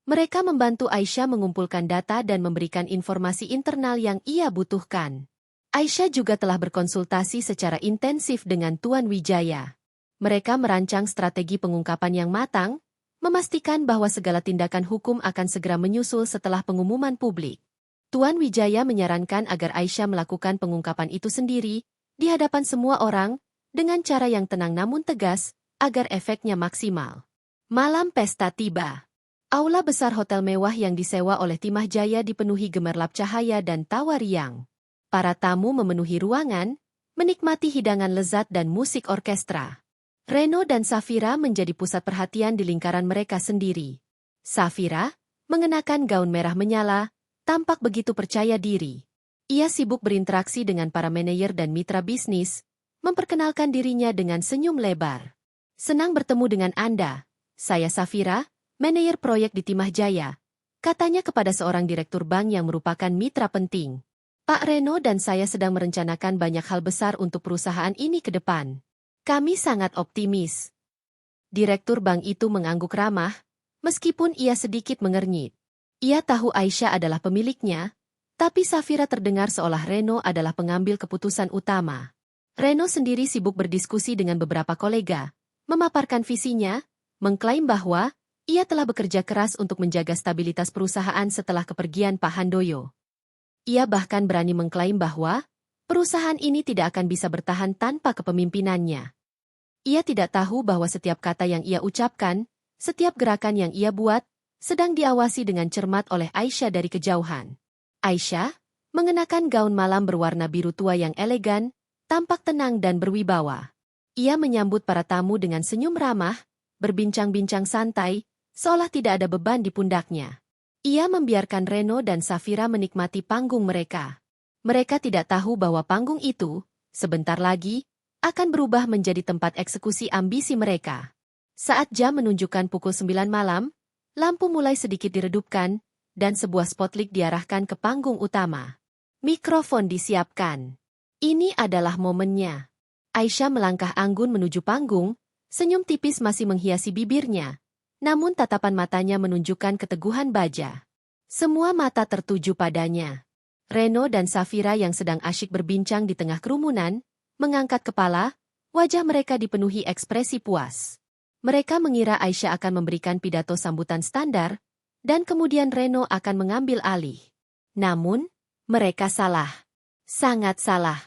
Mereka membantu Aisyah mengumpulkan data dan memberikan informasi internal yang ia butuhkan. Aisyah juga telah berkonsultasi secara intensif dengan Tuan Wijaya. Mereka merancang strategi pengungkapan yang matang, memastikan bahwa segala tindakan hukum akan segera menyusul setelah pengumuman publik. Tuan Wijaya menyarankan agar Aisyah melakukan pengungkapan itu sendiri, di hadapan semua orang, dengan cara yang tenang namun tegas, agar efeknya maksimal. Malam pesta tiba. Aula besar hotel mewah yang disewa oleh Timah Jaya dipenuhi gemerlap cahaya dan tawa riang. Para tamu memenuhi ruangan, menikmati hidangan lezat dan musik orkestra. Reno dan Safira menjadi pusat perhatian di lingkaran mereka sendiri. Safira, mengenakan gaun merah menyala, tampak begitu percaya diri. Ia sibuk berinteraksi dengan para manajer dan mitra bisnis, memperkenalkan dirinya dengan senyum lebar. Senang bertemu dengan Anda, saya Safira, manajer proyek di Timah Jaya, katanya kepada seorang direktur bank yang merupakan mitra penting. Pak Reno dan saya sedang merencanakan banyak hal besar untuk perusahaan ini ke depan. Kami sangat optimis. Direktur bank itu mengangguk ramah, meskipun ia sedikit mengernyit. Ia tahu Aisyah adalah pemiliknya, Tapi Safira terdengar seolah Reno adalah pengambil keputusan utama. Reno sendiri sibuk berdiskusi dengan beberapa kolega, memaparkan visinya, mengklaim bahwa ia telah bekerja keras untuk menjaga stabilitas perusahaan setelah kepergian Pak Handoyo. Ia bahkan berani mengklaim bahwa perusahaan ini tidak akan bisa bertahan tanpa kepemimpinannya. Ia tidak tahu bahwa setiap kata yang ia ucapkan, setiap gerakan yang ia buat, sedang diawasi dengan cermat oleh Aisyah dari kejauhan. Aisyah, mengenakan gaun malam berwarna biru tua yang elegan, tampak tenang dan berwibawa. Ia menyambut para tamu dengan senyum ramah, berbincang-bincang santai, seolah tidak ada beban di pundaknya. Ia membiarkan Reno dan Safira menikmati panggung mereka. Mereka tidak tahu bahwa panggung itu, sebentar lagi, akan berubah menjadi tempat eksekusi ambisi mereka. Saat jam menunjukkan pukul 9 malam, lampu mulai sedikit diredupkan, dan sebuah spotlight diarahkan ke panggung utama. Mikrofon disiapkan. Ini adalah momennya. Aisyah melangkah anggun menuju panggung, senyum tipis masih menghiasi bibirnya, namun tatapan matanya menunjukkan keteguhan baja. Semua mata tertuju padanya. Reno dan Safira yang sedang asyik berbincang di tengah kerumunan, mengangkat kepala, wajah mereka dipenuhi ekspresi puas. Mereka mengira Aisyah akan memberikan pidato sambutan standar, dan kemudian Reno akan mengambil alih. Namun, mereka salah. Sangat salah.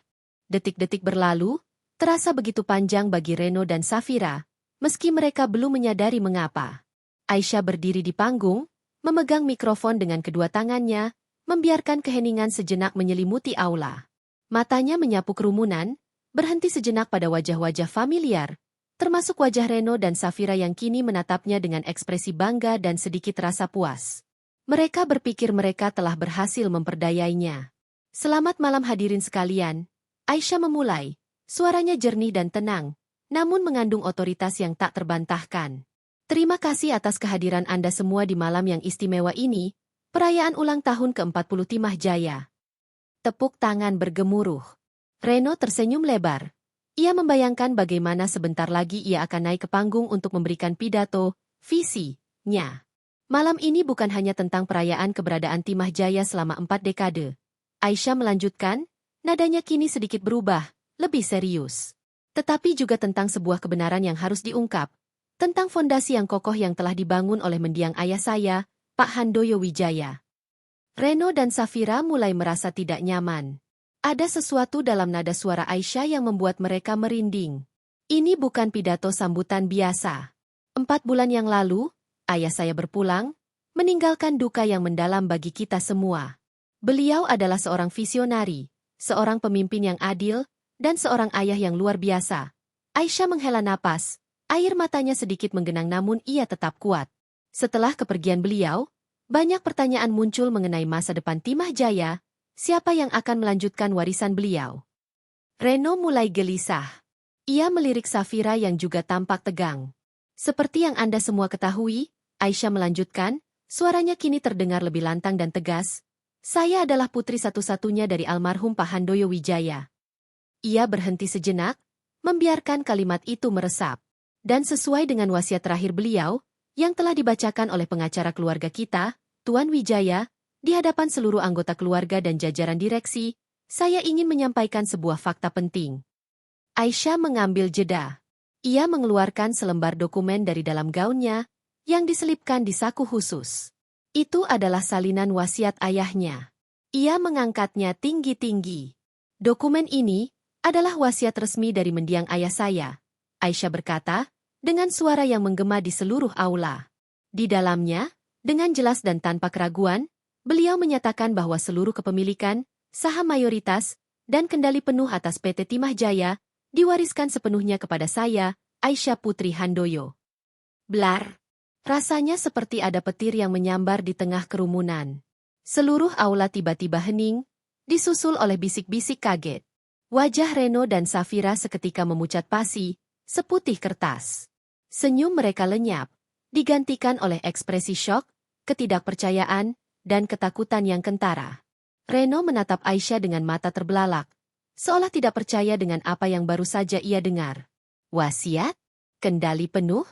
Detik-detik berlalu, terasa begitu panjang bagi Reno dan Safira, meski mereka belum menyadari mengapa. Aisyah berdiri di panggung, memegang mikrofon dengan kedua tangannya, membiarkan keheningan sejenak menyelimuti aula. Matanya menyapu kerumunan, berhenti sejenak pada wajah-wajah familiar, termasuk wajah Reno dan Safira yang kini menatapnya dengan ekspresi bangga dan sedikit rasa puas. Mereka berpikir mereka telah berhasil memperdayainya. Selamat malam hadirin sekalian, Aisyah memulai, suaranya jernih dan tenang, namun mengandung otoritas yang tak terbantahkan. Terima kasih atas kehadiran Anda semua di malam yang istimewa ini, perayaan ulang tahun ke-40 Timah Jaya. Tepuk tangan bergemuruh. Reno tersenyum lebar. Ia membayangkan bagaimana sebentar lagi ia akan naik ke panggung untuk memberikan pidato, visinya. Malam ini bukan hanya tentang perayaan keberadaan Timah Jaya selama 4 dekade. Aisyah melanjutkan, nadanya kini sedikit berubah, lebih serius. Tetapi juga tentang sebuah kebenaran yang harus diungkap, tentang fondasi yang kokoh yang telah dibangun oleh mendiang ayah saya, Pak Handoyo Wijaya. Reno dan Safira mulai merasa tidak nyaman. Ada sesuatu dalam nada suara Aisyah yang membuat mereka merinding. Ini bukan pidato sambutan biasa. 4 bulan yang lalu, ayah saya berpulang, meninggalkan duka yang mendalam bagi kita semua. Beliau adalah seorang visionari, seorang pemimpin yang adil, dan seorang ayah yang luar biasa. Aisyah menghela napas, air matanya sedikit menggenang namun ia tetap kuat. Setelah kepergian beliau, banyak pertanyaan muncul mengenai masa depan Timah Jaya. Siapa yang akan melanjutkan warisan beliau? Reno mulai gelisah. Ia melirik Safira yang juga tampak tegang. Seperti yang Anda semua ketahui, Aisyah melanjutkan, suaranya kini terdengar lebih lantang dan tegas. Saya adalah putri satu-satunya dari almarhum Pak Handoyo Wijaya. Ia berhenti sejenak, membiarkan kalimat itu meresap. Dan sesuai dengan wasiat terakhir beliau, yang telah dibacakan oleh pengacara keluarga kita, Tuan Wijaya, di hadapan seluruh anggota keluarga dan jajaran direksi, saya ingin menyampaikan sebuah fakta penting. Aisyah mengambil jeda. Ia mengeluarkan selembar dokumen dari dalam gaunnya, yang diselipkan di saku khusus. Itu adalah salinan wasiat ayahnya. Ia mengangkatnya tinggi-tinggi. Dokumen ini adalah wasiat resmi dari mendiang ayah saya, Aisyah berkata, dengan suara yang menggema di seluruh aula. Di dalamnya, dengan jelas dan tanpa keraguan, beliau menyatakan bahwa seluruh kepemilikan, saham mayoritas, dan kendali penuh atas PT Timah Jaya diwariskan sepenuhnya kepada saya, Aisyah Putri Handoyo. Blar. Rasanya seperti ada petir yang menyambar di tengah kerumunan. Seluruh aula tiba-tiba hening, disusul oleh bisik-bisik kaget. Wajah Reno dan Safira seketika memucat pasi, seputih kertas. Senyum mereka lenyap, digantikan oleh ekspresi syok, ketidakpercayaan, dan ketakutan yang kentara. Reno menatap Aisyah dengan mata terbelalak, seolah tidak percaya dengan apa yang baru saja ia dengar. Wasiat? Kendali penuh?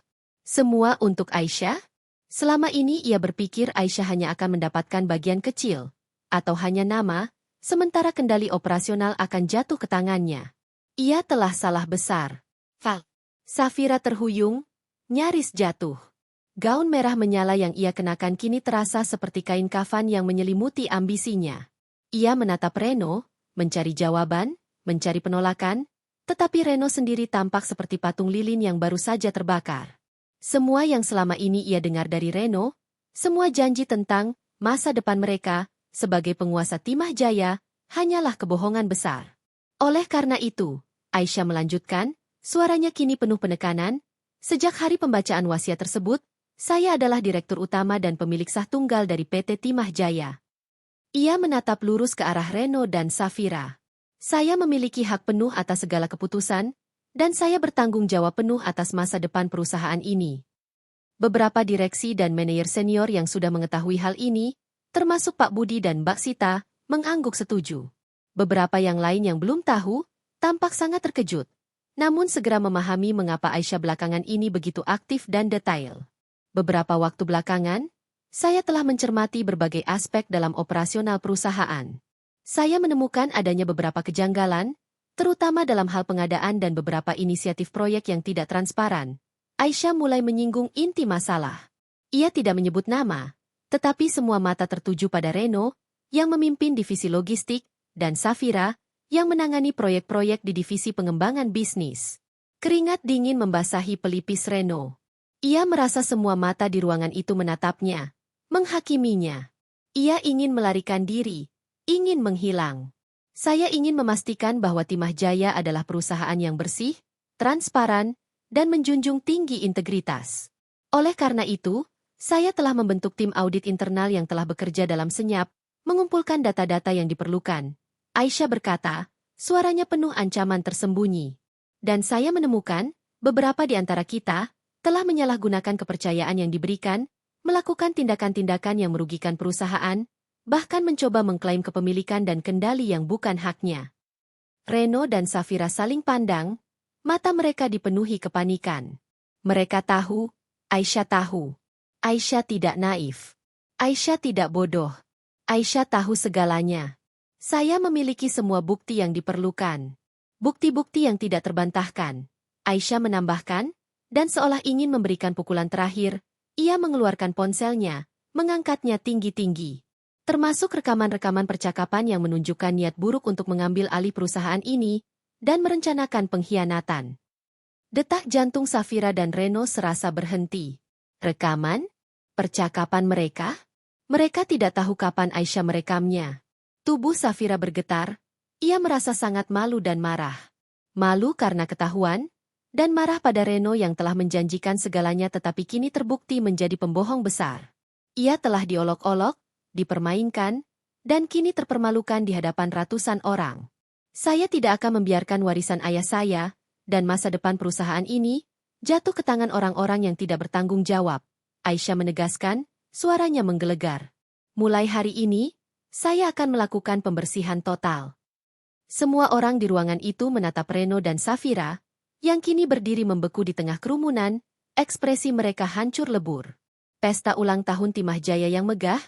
Semua untuk Aisyah? Selama ini ia berpikir Aisyah hanya akan mendapatkan bagian kecil. atau hanya nama, sementara kendali operasional akan jatuh ke tangannya. Ia telah salah besar. Safira terhuyung, nyaris jatuh. Gaun merah menyala yang ia kenakan kini terasa seperti kain kafan yang menyelimuti ambisinya. Ia menatap Reno, mencari jawaban, mencari penolakan, tetapi Reno sendiri tampak seperti patung lilin yang baru saja terbakar. Semua yang selama ini ia dengar dari Reno, semua janji tentang masa depan mereka, sebagai penguasa Timah Jaya, hanyalah kebohongan besar. Oleh karena itu, Aisyah melanjutkan, suaranya kini penuh penekanan, sejak hari pembacaan wasiat tersebut, saya adalah direktur utama dan pemilik sah tunggal dari PT Timah Jaya. Ia menatap lurus ke arah Reno dan Safira. Saya memiliki hak penuh atas segala keputusan, dan saya bertanggung jawab penuh atas masa depan perusahaan ini. Beberapa direksi dan manajer senior yang sudah mengetahui hal ini, termasuk Pak Budi dan Mbak Sita, mengangguk setuju. Beberapa yang lain yang belum tahu, tampak sangat terkejut. Namun segera memahami mengapa Aisyah belakangan ini begitu aktif dan detail. Beberapa waktu belakangan, saya telah mencermati berbagai aspek dalam operasional perusahaan. Saya menemukan adanya beberapa kejanggalan, terutama dalam hal pengadaan dan beberapa inisiatif proyek yang tidak transparan. Aisyah mulai menyinggung inti masalah. Ia tidak menyebut nama, tetapi semua mata tertuju pada Reno, yang memimpin divisi logistik, dan Safira, yang menangani proyek-proyek di divisi pengembangan bisnis. Keringat dingin membasahi pelipis Reno. Ia merasa semua mata di ruangan itu menatapnya, menghakiminya. Ia ingin melarikan diri, ingin menghilang. Saya ingin memastikan bahwa Timah Jaya adalah perusahaan yang bersih, transparan, dan menjunjung tinggi integritas. Oleh karena itu, saya telah membentuk tim audit internal yang telah bekerja dalam senyap, mengumpulkan data-data yang diperlukan. Aisyah berkata, suaranya penuh ancaman tersembunyi. Dan saya menemukan, beberapa di antara kita, telah menyalahgunakan kepercayaan yang diberikan, melakukan tindakan-tindakan yang merugikan perusahaan, bahkan mencoba mengklaim kepemilikan dan kendali yang bukan haknya. Reno dan Safira saling pandang, mata mereka dipenuhi kepanikan. Mereka tahu, Aisyah tahu. Aisyah tidak naif. Aisyah tidak bodoh. Aisyah tahu segalanya. Saya memiliki semua bukti yang diperlukan. Bukti-bukti yang tidak terbantahkan. Aisyah menambahkan, dan seolah ingin memberikan pukulan terakhir, ia mengeluarkan ponselnya, mengangkatnya tinggi-tinggi. Termasuk rekaman-rekaman percakapan yang menunjukkan niat buruk untuk mengambil alih perusahaan ini, dan merencanakan pengkhianatan. Detak jantung Safira dan Reno serasa berhenti. Rekaman? Percakapan mereka? Mereka tidak tahu kapan Aisyah merekamnya. Tubuh Safira bergetar, ia merasa sangat malu dan marah. Malu karena ketahuan, dan marah pada Reno yang telah menjanjikan segalanya tetapi kini terbukti menjadi pembohong besar. Ia telah diolok-olok, dipermainkan, dan kini terpermalukan di hadapan ratusan orang. Saya tidak akan membiarkan warisan ayah saya, dan masa depan perusahaan ini, jatuh ke tangan orang-orang yang tidak bertanggung jawab. Aisyah menegaskan, suaranya menggelegar. Mulai hari ini, saya akan melakukan pembersihan total. Semua orang di ruangan itu menatap Reno dan Safira, yang kini berdiri membeku di tengah kerumunan, ekspresi mereka hancur lebur. Pesta ulang tahun Timah Jaya yang megah,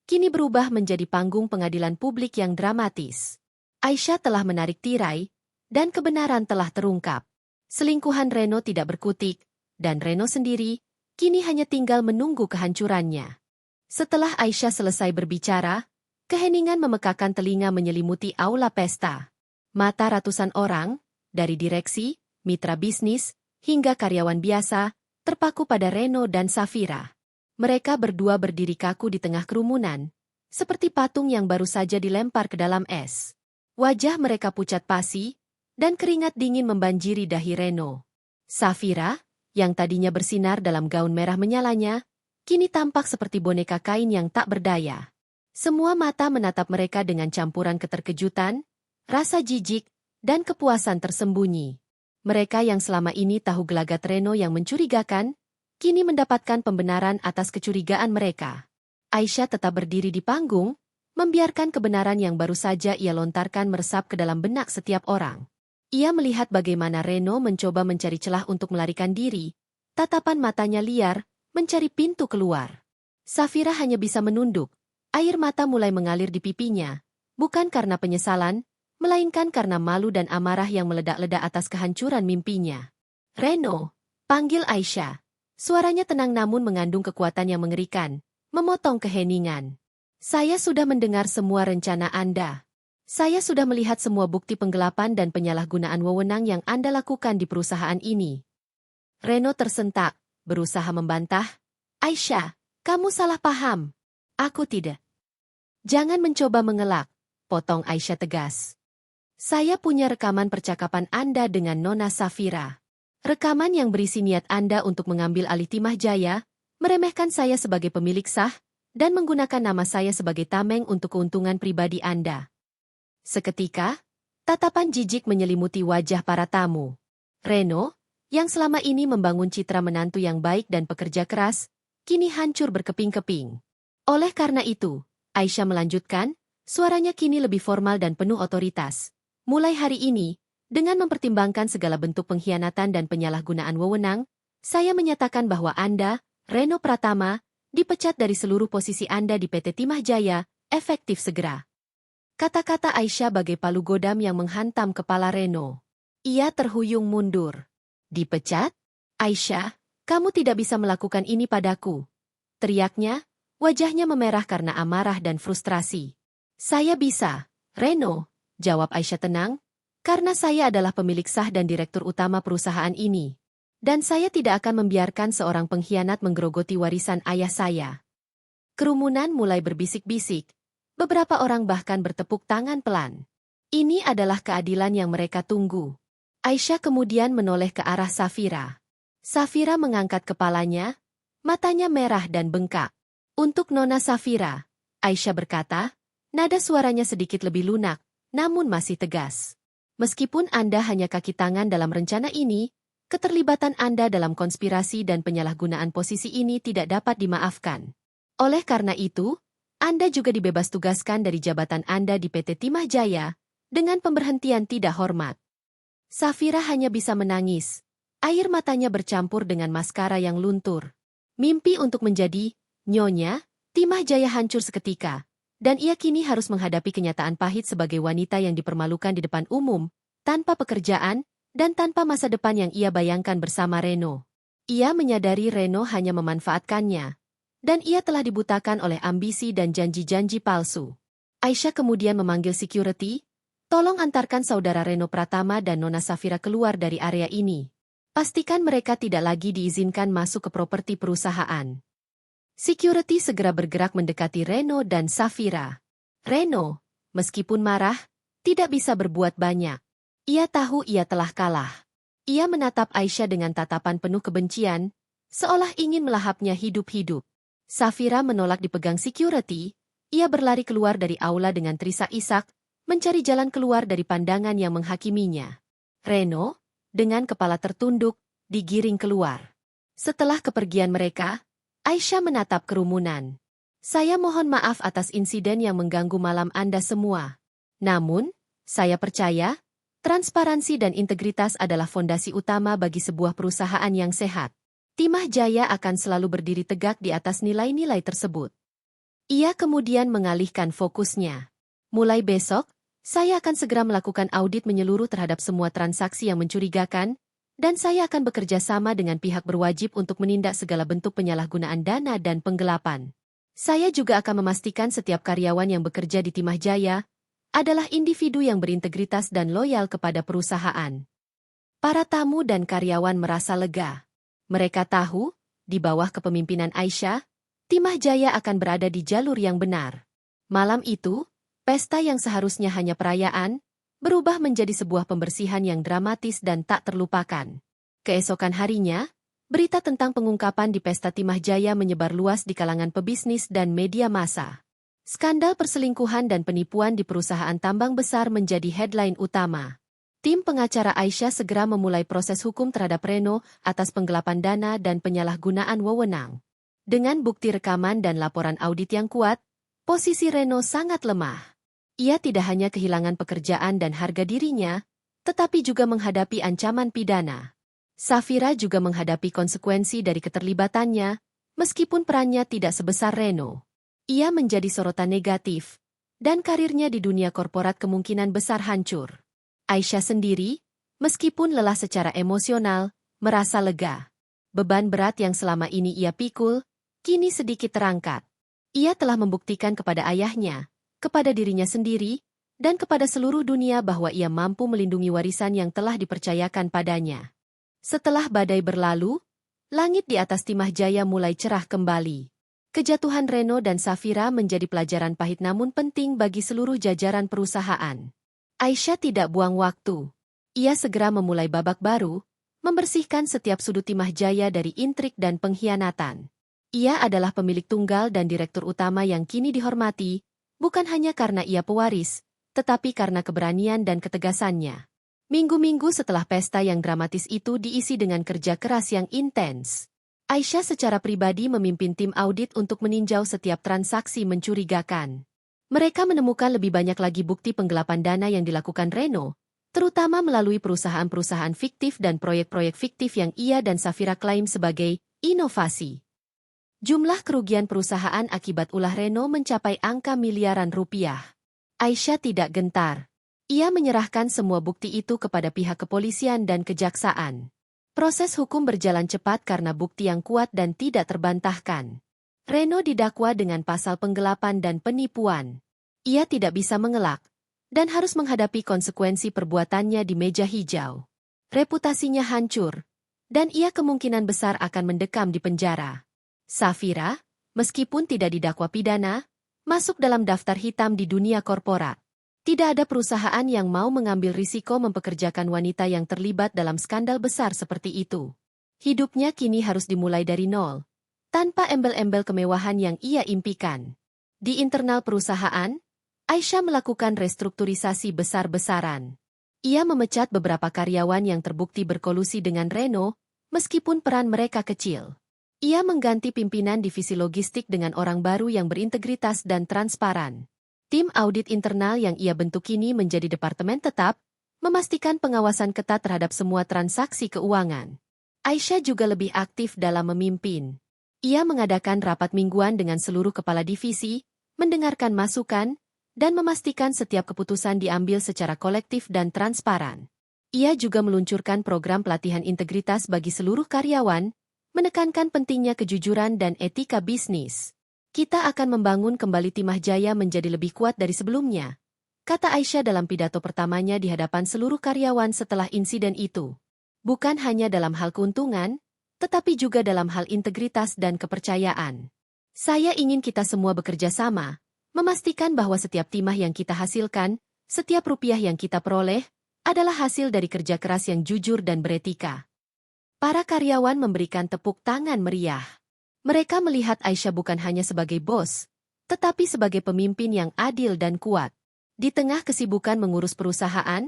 kini berubah menjadi panggung pengadilan publik yang dramatis. Aisyah telah menarik tirai, dan kebenaran telah terungkap. Selingkuhan Reno tidak berkutik, dan Reno sendiri, kini hanya tinggal menunggu kehancurannya. Setelah Aisyah selesai berbicara, keheningan memekakan telinga menyelimuti aula pesta. Mata ratusan orang, dari direksi, mitra bisnis, hingga karyawan biasa, terpaku pada Reno dan Safira. Mereka berdua berdiri kaku di tengah kerumunan, seperti patung yang baru saja dilempar ke dalam es. Wajah mereka pucat pasi, dan keringat dingin membanjiri dahi Reno. Safira, yang tadinya bersinar dalam gaun merah menyalanya, kini tampak seperti boneka kain yang tak berdaya. Semua mata menatap mereka dengan campuran keterkejutan, rasa jijik, dan kepuasan tersembunyi. Mereka yang selama ini tahu gelagat Reno yang mencurigakan, kini mendapatkan pembenaran atas kecurigaan mereka. Aisyah tetap berdiri di panggung, membiarkan kebenaran yang baru saja ia lontarkan meresap ke dalam benak setiap orang. Ia melihat bagaimana Reno mencoba mencari celah untuk melarikan diri, tatapan matanya liar, mencari pintu keluar. Safira hanya bisa menunduk, Air mata mulai mengalir di pipinya, bukan karena penyesalan, melainkan karena malu dan amarah yang meledak-ledak atas kehancuran mimpinya. Reno, panggil Aisyah. Suaranya tenang namun mengandung kekuatan yang mengerikan, memotong keheningan. Saya sudah mendengar semua rencana Anda. Saya sudah melihat semua bukti penggelapan dan penyalahgunaan wewenang yang Anda lakukan di perusahaan ini. Reno tersentak, berusaha membantah. Aisyah, kamu salah paham. Aku tidak. Jangan mencoba mengelak, potong Aisyah tegas. Saya punya rekaman percakapan Anda dengan Nona Safira. Rekaman yang berisi niat Anda untuk mengambil alih Timah Jaya, meremehkan saya sebagai pemilik sah, dan menggunakan nama saya sebagai tameng untuk keuntungan pribadi Anda. Seketika, tatapan jijik menyelimuti wajah para tamu. Reno, yang selama ini membangun citra menantu yang baik dan pekerja keras, kini hancur berkeping-keping. Oleh karena itu, Aisyah melanjutkan, suaranya kini lebih formal dan penuh otoritas. Mulai hari ini, dengan mempertimbangkan segala bentuk pengkhianatan dan penyalahgunaan wewenang, saya menyatakan bahwa Anda, Reno Pratama, dipecat dari seluruh posisi Anda di PT Timah Jaya, efektif segera. Kata-kata Aisyah bagai palu godam yang menghantam kepala Reno. Ia terhuyung mundur. Dipecat? Aisyah, kamu tidak bisa melakukan ini padaku. Teriaknya, wajahnya memerah karena amarah dan frustrasi. Saya bisa, Reno, jawab Aisyah tenang, karena saya adalah pemilik sah dan direktur utama perusahaan ini. Dan saya tidak akan membiarkan seorang pengkhianat menggerogoti warisan ayah saya. Kerumunan mulai berbisik-bisik. Beberapa orang bahkan bertepuk tangan pelan. Ini adalah keadilan yang mereka tunggu. Aisyah kemudian menoleh ke arah Safira. Safira mengangkat kepalanya, matanya merah dan bengkak. Untuk Nona Safira, Aisyah berkata, nada suaranya sedikit lebih lunak, namun masih tegas. Meskipun Anda hanya kaki tangan dalam rencana ini, keterlibatan Anda dalam konspirasi dan penyalahgunaan posisi ini tidak dapat dimaafkan. Oleh karena itu, Anda juga dibebas tugaskan dari jabatan Anda di PT Timah Jaya, dengan pemberhentian tidak hormat. Safira hanya bisa menangis. Air matanya bercampur dengan maskara yang luntur. Mimpi untuk menjadi Nyonya Timah Jaya hancur seketika, dan ia kini harus menghadapi kenyataan pahit sebagai wanita yang dipermalukan di depan umum, tanpa pekerjaan, dan tanpa masa depan yang ia bayangkan bersama Reno. Ia menyadari Reno hanya memanfaatkannya, dan ia telah dibutakan oleh ambisi dan janji-janji palsu. Aisyah kemudian memanggil security, tolong antarkan saudara Reno Pratama dan Nona Safira keluar dari area ini. Pastikan mereka tidak lagi diizinkan masuk ke properti perusahaan. Security segera bergerak mendekati Reno dan Safira. Reno, meskipun marah, tidak bisa berbuat banyak. Ia tahu ia telah kalah. Ia menatap Aisyah dengan tatapan penuh kebencian, seolah ingin melahapnya hidup-hidup. Safira menolak dipegang security, ia berlari keluar dari aula dengan terisak-isak, mencari jalan keluar dari pandangan yang menghakiminya. Reno, dengan kepala tertunduk, digiring keluar. Setelah kepergian mereka, Aisyah menatap kerumunan. Saya mohon maaf atas insiden yang mengganggu malam Anda semua. Namun, saya percaya, transparansi dan integritas adalah fondasi utama bagi sebuah perusahaan yang sehat. Timah Jaya akan selalu berdiri tegak di atas nilai-nilai tersebut. Ia kemudian mengalihkan fokusnya. Mulai besok, saya akan segera melakukan audit menyeluruh terhadap semua transaksi yang mencurigakan, dan saya akan bekerja sama dengan pihak berwajib untuk menindak segala bentuk penyalahgunaan dana dan penggelapan. Saya juga akan memastikan setiap karyawan yang bekerja di Timah Jaya adalah individu yang berintegritas dan loyal kepada perusahaan. Para tamu dan karyawan merasa lega. Mereka tahu, di bawah kepemimpinan Aisyah, Timah Jaya akan berada di jalur yang benar. Malam itu, pesta yang seharusnya hanya perayaan, berubah menjadi sebuah pembersihan yang dramatis dan tak terlupakan. Keesokan harinya, berita tentang pengungkapan di pesta Timah Jaya menyebar luas di kalangan pebisnis dan media massa. Skandal perselingkuhan dan penipuan di perusahaan tambang besar menjadi headline utama. Tim pengacara Aisyah segera memulai proses hukum terhadap Reno atas penggelapan dana dan penyalahgunaan wewenang. Dengan bukti rekaman dan laporan audit yang kuat, posisi Reno sangat lemah. Ia tidak hanya kehilangan pekerjaan dan harga dirinya, tetapi juga menghadapi ancaman pidana. Safira juga menghadapi konsekuensi dari keterlibatannya, meskipun perannya tidak sebesar Reno. Ia menjadi sorotan negatif, dan karirnya di dunia korporat kemungkinan besar hancur. Aisyah sendiri, meskipun lelah secara emosional, merasa lega. Beban berat yang selama ini ia pikul, kini sedikit terangkat. Ia telah membuktikan kepada ayahnya, kepada dirinya sendiri, dan kepada seluruh dunia bahwa ia mampu melindungi warisan yang telah dipercayakan padanya. Setelah badai berlalu, langit di atas Timah Jaya mulai cerah kembali. Kejatuhan Reno dan Safira menjadi pelajaran pahit namun penting bagi seluruh jajaran perusahaan. Aisyah tidak buang waktu. Ia segera memulai babak baru, membersihkan setiap sudut Timah Jaya dari intrik dan pengkhianatan. Ia adalah pemilik tunggal dan direktur utama yang kini dihormati, bukan hanya karena ia pewaris, tetapi karena keberanian dan ketegasannya. Minggu-minggu setelah pesta yang dramatis itu diisi dengan kerja keras yang intens. Aisyah secara pribadi memimpin tim audit untuk meninjau setiap transaksi mencurigakan. Mereka menemukan lebih banyak lagi bukti penggelapan dana yang dilakukan Reno, terutama melalui perusahaan-perusahaan fiktif dan proyek-proyek fiktif yang ia dan Safira klaim sebagai inovasi. Jumlah kerugian perusahaan akibat ulah Reno mencapai angka miliaran rupiah. Aisyah tidak gentar. Ia menyerahkan semua bukti itu kepada pihak kepolisian dan kejaksaan. Proses hukum berjalan cepat karena bukti yang kuat dan tidak terbantahkan. Reno didakwa dengan pasal penggelapan dan penipuan. Ia tidak bisa mengelak, dan harus menghadapi konsekuensi perbuatannya di meja hijau. Reputasinya hancur, dan ia kemungkinan besar akan mendekam di penjara. Safira, meskipun tidak didakwa pidana, masuk dalam daftar hitam di dunia korporat. Tidak ada perusahaan yang mau mengambil risiko mempekerjakan wanita yang terlibat dalam skandal besar seperti itu. Hidupnya kini harus dimulai dari nol, tanpa embel-embel kemewahan yang ia impikan. Di internal perusahaan, Aisyah melakukan restrukturisasi besar-besaran. Ia memecat beberapa karyawan yang terbukti berkolusi dengan Reno, meskipun peran mereka kecil. Ia mengganti pimpinan divisi logistik dengan orang baru yang berintegritas dan transparan. Tim audit internal yang ia bentuk kini menjadi departemen tetap, memastikan pengawasan ketat terhadap semua transaksi keuangan. Aisyah juga lebih aktif dalam memimpin. Ia mengadakan rapat mingguan dengan seluruh kepala divisi, mendengarkan masukan, dan memastikan setiap keputusan diambil secara kolektif dan transparan. Ia juga meluncurkan program pelatihan integritas bagi seluruh karyawan, menekankan pentingnya kejujuran dan etika bisnis. Kita akan membangun kembali Timah Jaya menjadi lebih kuat dari sebelumnya, kata Aisyah dalam pidato pertamanya di hadapan seluruh karyawan setelah insiden itu. Bukan hanya dalam hal keuntungan, tetapi juga dalam hal integritas dan kepercayaan. Saya ingin kita semua bekerja sama, memastikan bahwa setiap timah yang kita hasilkan, setiap rupiah yang kita peroleh, adalah hasil dari kerja keras yang jujur dan beretika. Para karyawan memberikan tepuk tangan meriah. Mereka melihat Aisyah bukan hanya sebagai bos, tetapi sebagai pemimpin yang adil dan kuat. Di tengah kesibukan mengurus perusahaan,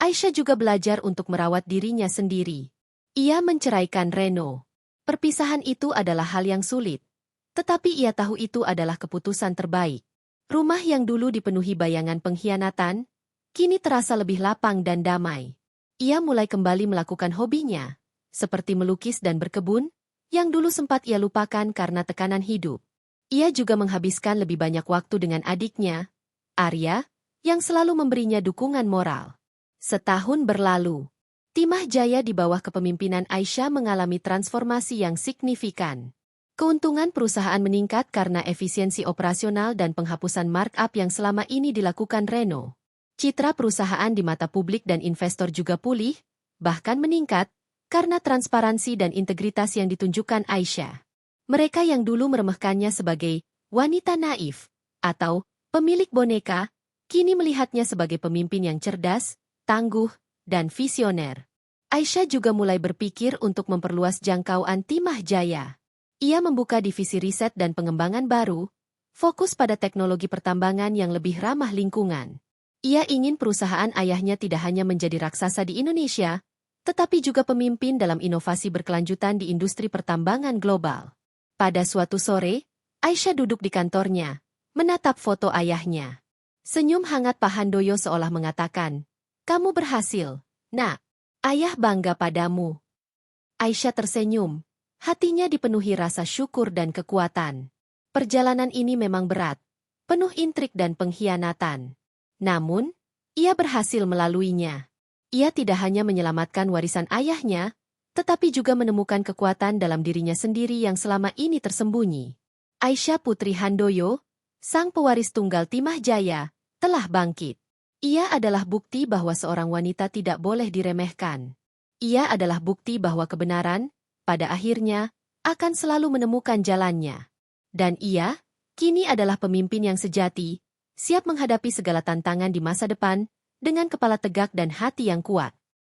Aisyah juga belajar untuk merawat dirinya sendiri. Ia menceraikan Reno. Perpisahan itu adalah hal yang sulit, tetapi ia tahu itu adalah keputusan terbaik. Rumah yang dulu dipenuhi bayangan pengkhianatan, kini terasa lebih lapang dan damai. Ia mulai kembali melakukan hobinya, seperti melukis dan berkebun, yang dulu sempat ia lupakan karena tekanan hidup. Ia juga menghabiskan lebih banyak waktu dengan adiknya, Arya, yang selalu memberinya dukungan moral. Setahun berlalu, Timah Jaya di bawah kepemimpinan Aisyah mengalami transformasi yang signifikan. Keuntungan perusahaan meningkat karena efisiensi operasional dan penghapusan markup yang selama ini dilakukan Reno. Citra perusahaan di mata publik dan investor juga pulih, bahkan meningkat, karena transparansi dan integritas yang ditunjukkan Aisyah. Mereka yang dulu meremehkannya sebagai wanita naif atau pemilik boneka, kini melihatnya sebagai pemimpin yang cerdas, tangguh, dan visioner. Aisyah juga mulai berpikir untuk memperluas jangkauan Timah Jaya. Ia membuka divisi riset dan pengembangan baru, fokus pada teknologi pertambangan yang lebih ramah lingkungan. Ia ingin perusahaan ayahnya tidak hanya menjadi raksasa di Indonesia, tetapi juga pemimpin dalam inovasi berkelanjutan di industri pertambangan global. Pada suatu sore, Aisyah duduk di kantornya, menatap foto ayahnya. Senyum hangat Pak Handoyo seolah mengatakan, "Kamu berhasil, Nak. Ayah bangga padamu." Aisyah tersenyum. Hatinya dipenuhi rasa syukur dan kekuatan. Perjalanan ini memang berat, penuh intrik dan pengkhianatan. Namun, ia berhasil melaluinya. Ia tidak hanya menyelamatkan warisan ayahnya, tetapi juga menemukan kekuatan dalam dirinya sendiri yang selama ini tersembunyi. Aisyah Putri Handoyo, sang pewaris tunggal Timah Jaya, telah bangkit. Ia adalah bukti bahwa seorang wanita tidak boleh diremehkan. Ia adalah bukti bahwa kebenaran, pada akhirnya, akan selalu menemukan jalannya. Dan ia, kini adalah pemimpin yang sejati, siap menghadapi segala tantangan di masa depan, dengan kepala tegak dan hati yang kuat.